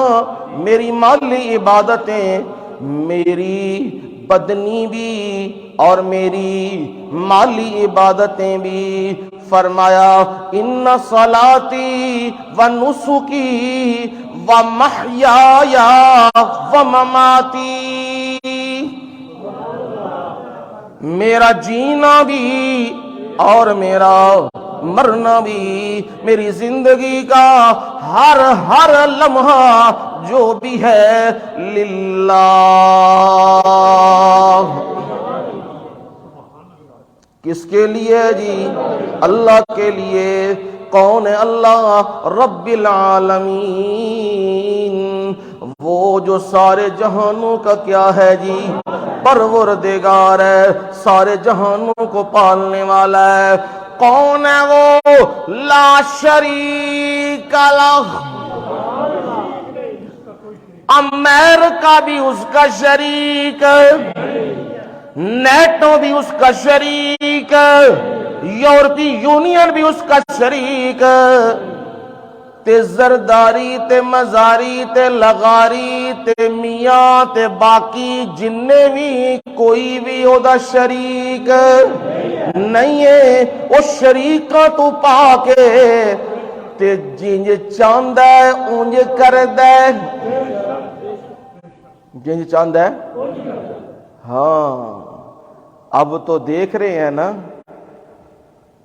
میری مالی عبادتیں، میری بدنی بھی اور میری مالی عبادتیں بھی۔ فرمایا ان صلاتی ونسکی ومحیای ومماتی، میرا جینا بھی اور میرا مرنا بھی، میری زندگی کا ہر ہر لمحہ جو بھی ہے للہ، کس کے لیے جی؟ اللہ کے لیے۔ کون ہے اللہ؟ رب العالمین، وہ جو سارے جہانوں کا کیا ہے جی؟ پروردگار ہے، سارے جہانوں کو پالنے والا ہے۔ کون ہے وہ؟ لا شریک لہ، امریکہ بھی اس کا شریک، نیٹو بھی اس کا شریک، یورپی یونین بھی اس کا شریک، تے زرداری تے مزاری تے لغاری تے میاں تے باقی جننے بھی کوئی بھی او دا شریک نہیں ہے۔ او شریکاں تو پا کے تے جنج چاندہ ہے اونج کردہ ہے، جنج چاندہ ہے۔ ہاں اب تو دیکھ رہے ہیں نا،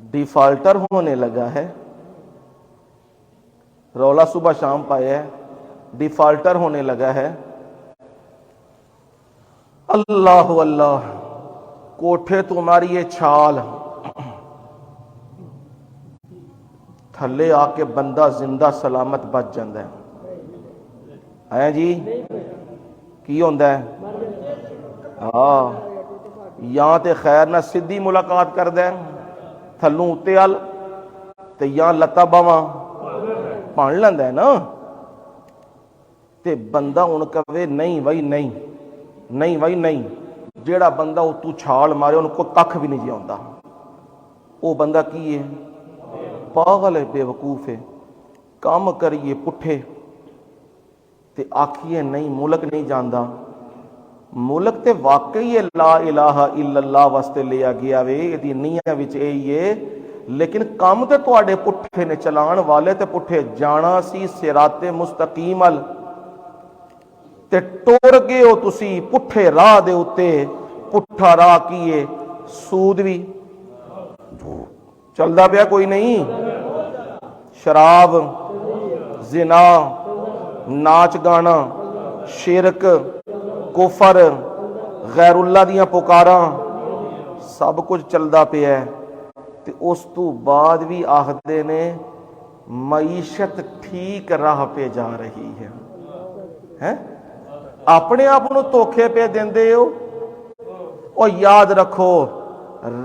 ڈیفالٹر ہونے لگا ہے، رولا صبح شام پایا ہے، ڈیفالٹر ہونے لگا ہے۔ اللہ اللہ، کوٹھے تمہاری یہ چھال، تھلے آ کے بندہ زندہ سلامت بچ جاندہ ہے جی، کی ہوندہ ہے؟ ہاں یہاں تے خیر نہ سدھی ملاقات کر دیں، تھلوں اتے آل تے یہاں لتا باواں پان لیندہ ہے نا، تے بندہ ان کہوے نہیں بھائی نہیں، نہیں بھائی نہیں، جیڑا بندہ تو چھال مارے ان کو ککھ بھی نہیں جاؤندہ، وہ بندہ کی ہے؟ پاگل ہے، بے وقوف ہے، کام کریے پٹھے تے آکھیے نہیں ملک نہیں جاندہ۔ ملک تے واقعی لا الہ الا اللہ واسطے لیا گیا وے، یہ نیاں وچ ہے، لیکن کام تے تواڈے پٹھے نے، چلان والے تے پٹھے، جانا سی صراط مستقیم ال تے ٹور گئے ہو تسی پٹھے راہ دے اتے، پٹھا راہ کیے، سود بھی چلدا پیا کوئی نہیں، شراب، زنا، ناچ گانا، شرک، کفر، غیر اللہ دیاں پکاراں، سب کچھ چلدا پیا ہے، تے اس تو بعد بھی آخدے نے معیشت ٹھیک راہ پہ جا رہی ہے، اپنے آپ نو دھوکھے پہ دیندے ہو۔ اور یاد رکھو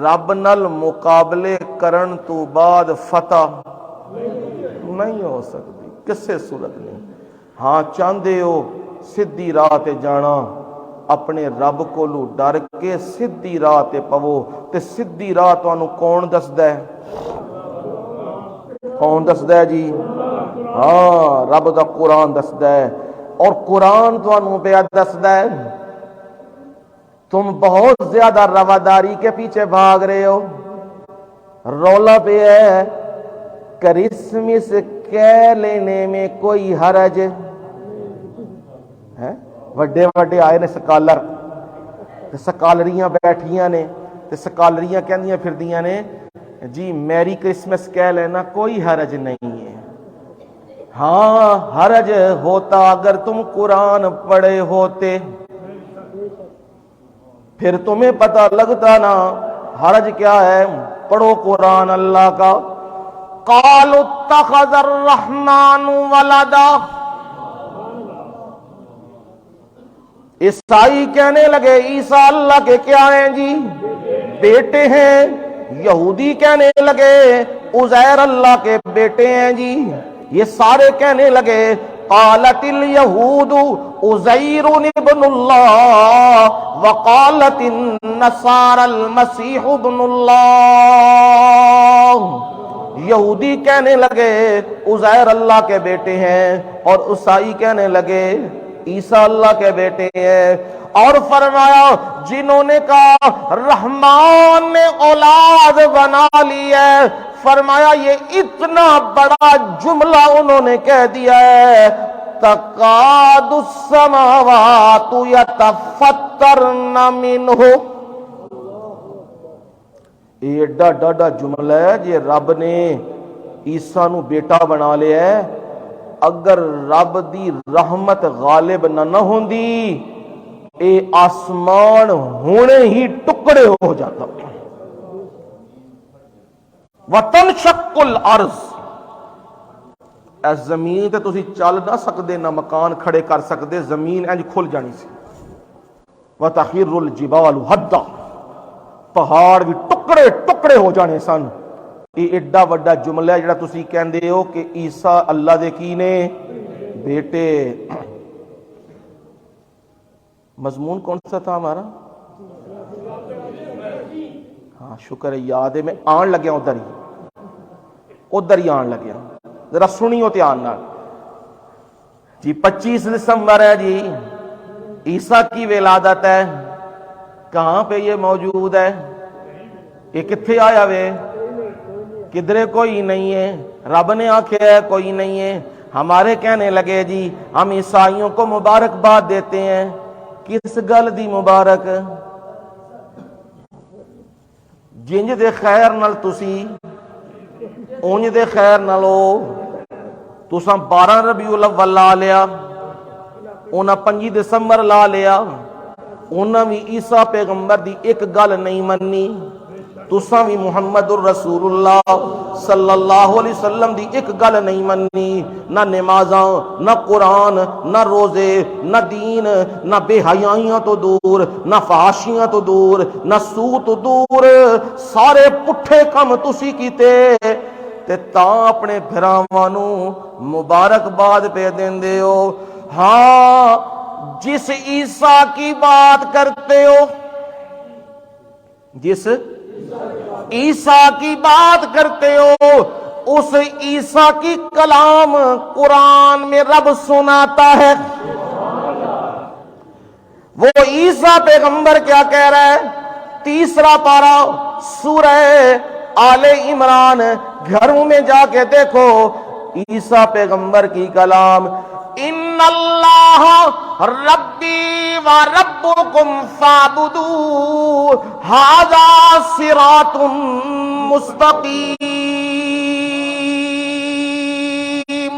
رب نال مقابلے کرن تو بعد فتح نہیں ہو سکتی، کسے صورت نہیں۔ ہاں چاندے ہو سدھی راہ تے جانا، اپنے رب کو لو ڈر کے سدھی راہ تے پوو، تے سدھی راہ تو انو کون دس دے؟ کون دس دے جی؟ ہاں رب دا قرآن دس دے، اور قرآن تو انو پہ دس دے۔ تم بہت زیادہ رواداری کے پیچھے بھاگ رہے ہو، رولا پہ ہے کرسمس کہہ لینے میں کوئی حرج ہے؟ وڈے وڈے آئے نے سکالر، سکالریاں بیٹھیاں نے، سکالریاں کہندیاں پھردیاں نے جی میری کرسمس کہہ لینا کوئی حرج نہیں ہے۔ ہاں حرج ہوتا اگر تم قرآن پڑھے ہوتے، پھر تمہیں پتہ لگتا نا حرج کیا ہے۔ پڑھو قرآن اللہ کا۔ قالوا اتخذ الرحمن ولدا، عیسائی کہنے لگے عیسیٰ اللہ کے کیا ہیں جی؟ بیٹے ہیں۔ یہودی کہنے لگے عزیر اللہ کے بیٹے ہیں جی۔ یہ سارے کہنے لگے قالت الیہود عزیر ابن اللہ وقالت النصارى المسیح ابن اللہ۔ یہودی کہنے لگے عزیر اللہ کے بیٹے ہیں، اور عیسائی کہنے لگے عیسیٰ اللہ کے بیٹے ہیں۔ اور فرمایا جنہوں نے کہا رحمان نے اولاد بنا لی ہے، فرمایا یہ اتنا بڑا جملہ انہوں نے کہہ دیا ہے تکاد السماوات یتفطرن منہ۔ یہ ایڈا ڈاڈا جملہ ہے جی رب نے عیسیٰ نو بیٹا بنا لیا ہے، اگر رب دی رحمت غالب نہ ہوندی اے آسمان ہونے ہی ٹکڑے ہو جاتا۔ وَتَنْشَقُّ الْأَرْض، اے زمین تے تسی چل نہ سکدے، نہ مکان کھڑے کر سکدے، زمین انج کھل جانی سی۔ وَتَخِرُّ الْجِبَالُ هَدًّا، پہاڑ بھی ٹکڑے ٹکڑے ہو جانے سن۔ یہ ایڈا وڈا جملہ ہے جڑا تسی کہندے ہو کہ عیسیٰ اللہ دے کی نے بیٹے. مضمون کون سا تھا ہمارا؟ ہاں شکر ہے یاد ہے. میں آن لگیا ادھر ہی آن لگیا. ذرا سنیو دھیان نال جی. 25 دسمبر ہے جی، عیسیٰ کی ولادت ہے. کہاں پہ یہ موجود ہے؟ یہ کتھے آیا وے؟ کدھرے کوئی نہیں ہے. رب نے آنکھے ہے کوئی نہیں ہے. ہمارے کہنے لگے جی ہم عیسائیوں کو مبارکباد دیتے ہیں. کس گل دی مبارک؟ جنج دے خیر نال تسی اونج دے خیر نالو. تساں 12 ربیع الاول لا لیا، انہاں 25 دسمبر لا لیا. انہاں بھی عیسیٰ پیغمبر دی ایک گل نہیں مننی. تساں بھی محمد الرسول اللہ صلی اللہ علیہ وسلم دی ایک گل نہیں مننی. نہ نمازاں، نہ قرآن، نہ روزے، نہ دین، نہ بے حیائیاں تو دور، نہ فحاشیاں تو دور، نہ سود تو دور. سارے پٹھے کم تسی کیتے تے تاں اپنے بھراواں نو مبارکباد پہ دیندے ہو. ہاں جس عیسیٰ کی بات کرتے ہو، جس عیسیٰ کی بات کرتے ہو، اس عیسیٰ کی کلام قرآن میں رب سناتا ہے. وہ عیسیٰ پیغمبر کیا کہہ رہا ہے؟ 3 پارہ سورہ آل عمران، گھروں میں جا کے دیکھو عیسیٰ پیغمبر کی کلام. ان اللہ ربی و ربکم فاعبدوہ ھذا صراط مستقیم.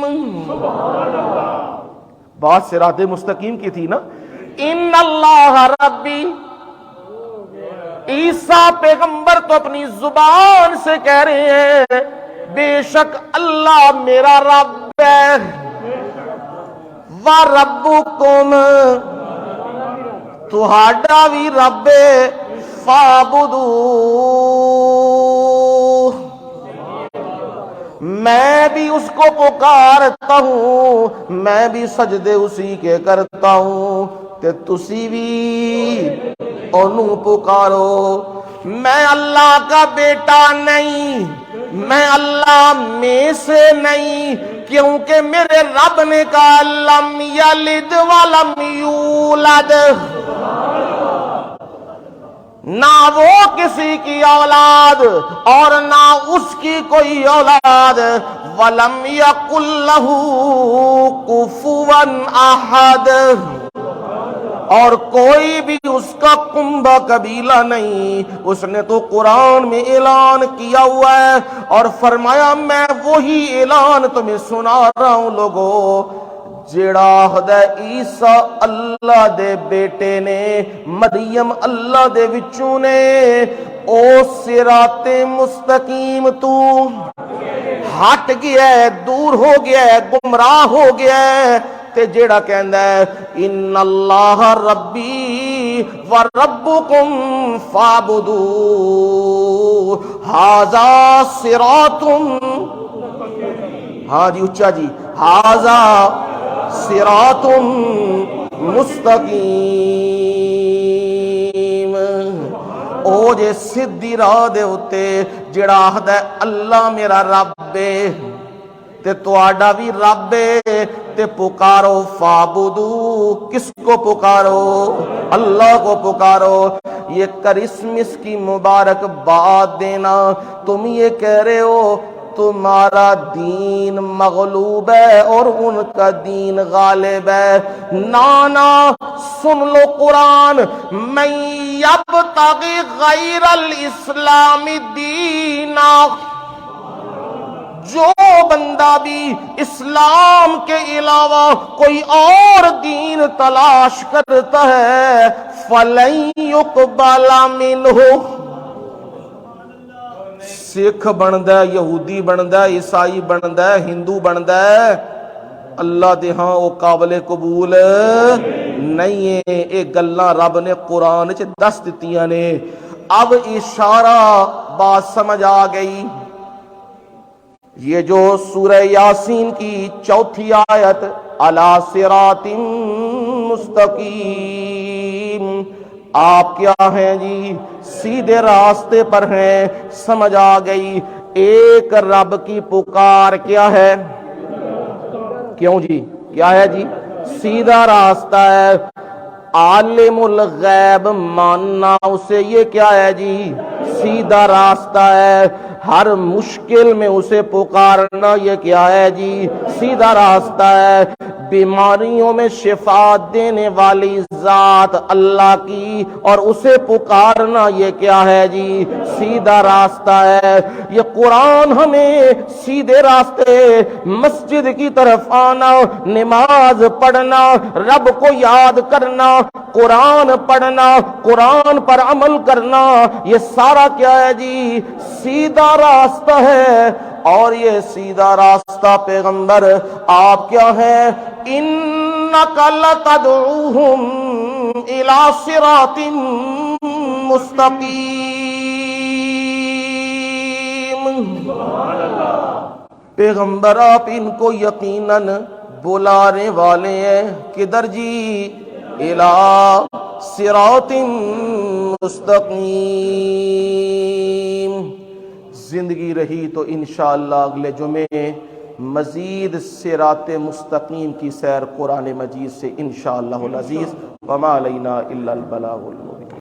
بات صراط مستقیم کی تھی نا. ان اللہ ربی، عیسیٰ پیغمبر تو اپنی زبان سے کہہ رہے ہیں بے شک اللہ میرا رب ہے. وَرَبُّكُمْ، تہاڈا بھی رب ہے. فَاعْبُدُوهُ، میں بھی اس کو پکارتا ہوں، میں بھی سجدے اسی کے کرتا ہوں کہ تسی بھی انہوں پکارو. میں اللہ کا بیٹا نہیں، میں اللہ میں سے نہیں، کیونکہ میرے رب نے کہا لم یلد ولم یولد. نہ وہ کسی کی اولاد اور نہ اس کی کوئی اولاد. ولم یکن لہ کفوا احد، اور کوئی بھی اس کا کنبہ قبیلہ نہیں. اس نے تو قرآن میں اعلان کیا ہوا ہے اور فرمایا میں وہی اعلان تمہیں سنا رہا ہوں لوگو جیڑا خدا عیسیٰ اللہ دے بیٹے نے، مریم اللہ دے وچوں نے. او صراط مستقیم تو ہٹ گیا ہے، دور ہو گیا ہے، گمراہ ہو گیا ہے. تے جیڑا کہندا ہے ان اللہ ربی و ربکم فاعبدوہ ھذا صراط، ہاں جی اچھا جی، ھذا صراط مستقیم. او جے سیدھی راہ دے اتے جیڑا آخدا ہے اللہ میرا رب ہے تے تہاڈا بھی رب ہے تے پکارو. فاعبدو، کس کو پکارو؟ اللہ کو پکارو. یہ کرسمس کی مبارک بات دینا، تم یہ کہہ رہے ہو تمہارا دین مغلوب ہے اور ان کا دین غالب ہے. نانا سن لو قرآن. من یبتغی غیر الاسلام دینا، جو بندہ بھی اسلام کے علاوہ کوئی اور دین تلاش کرتا ہے فَلَن يُقْبَلَ مِنْهُ، سکھ بندا ہے، یہودی بندا ہے، عیسائی بندا ہے، ہندو بندا ہے، اللہ دے ہاں وہ قابل قبول نہیں ہے. یہ گلاں رب نے قرآن چ دس دتیاں نے. اب اشارہ بات سمجھ آ گئی. یہ جو سورہ یاسین کی چوتھی آیت علی صراط مستقیم، آپ کیا ہیں جی؟ سیدھے راستے پر ہیں، سمجھ آ گئی۔ ایک رب کی پکار کیا ہے؟ کیوں جی؟ کیا ہے جی؟ سیدھا راستہ ہے۔ عالم الغیب ماننا اسے یہ کیا ہے جی؟ سیدھا راستہ ہے۔ ہر مشکل میں اسے پکارنا یہ کیا ہے جی؟ سیدھا راستہ ہے۔ بیماریوں میں شفا دینے والی ذات اللہ کی، اور اسے پکارنا یہ کیا ہے جی؟ سیدھا راستہ ہے۔ یہ قرآن ہمیں سیدھے راستے، مسجد کی طرف آنا، نماز پڑھنا، رب کو یاد کرنا، قرآن پڑھنا، قرآن پر عمل کرنا، یہ سارا کیا ہے جی؟ سیدھا راستہ ہے۔ اور یہ سیدھا راستہ پیغمبر آپ کیا ہیں؟ اِنَّكَ لَتَدْعُوهُمْ إِلَى صِرَاطٍ مُسْتَقِيمٍ۔ پیغمبر آپ ان کو یقیناً بلانے والے ہیں، کدھر جی؟ إِلَى صِرَاطٍ مستقیم۔ زندگی رہی تو انشاءاللہ اگلے جمعے مزید صراط مستقیم کی سیر قرآن مجید سے انشاءاللہ العزیز۔ وما علینا الا البلاغ المبین۔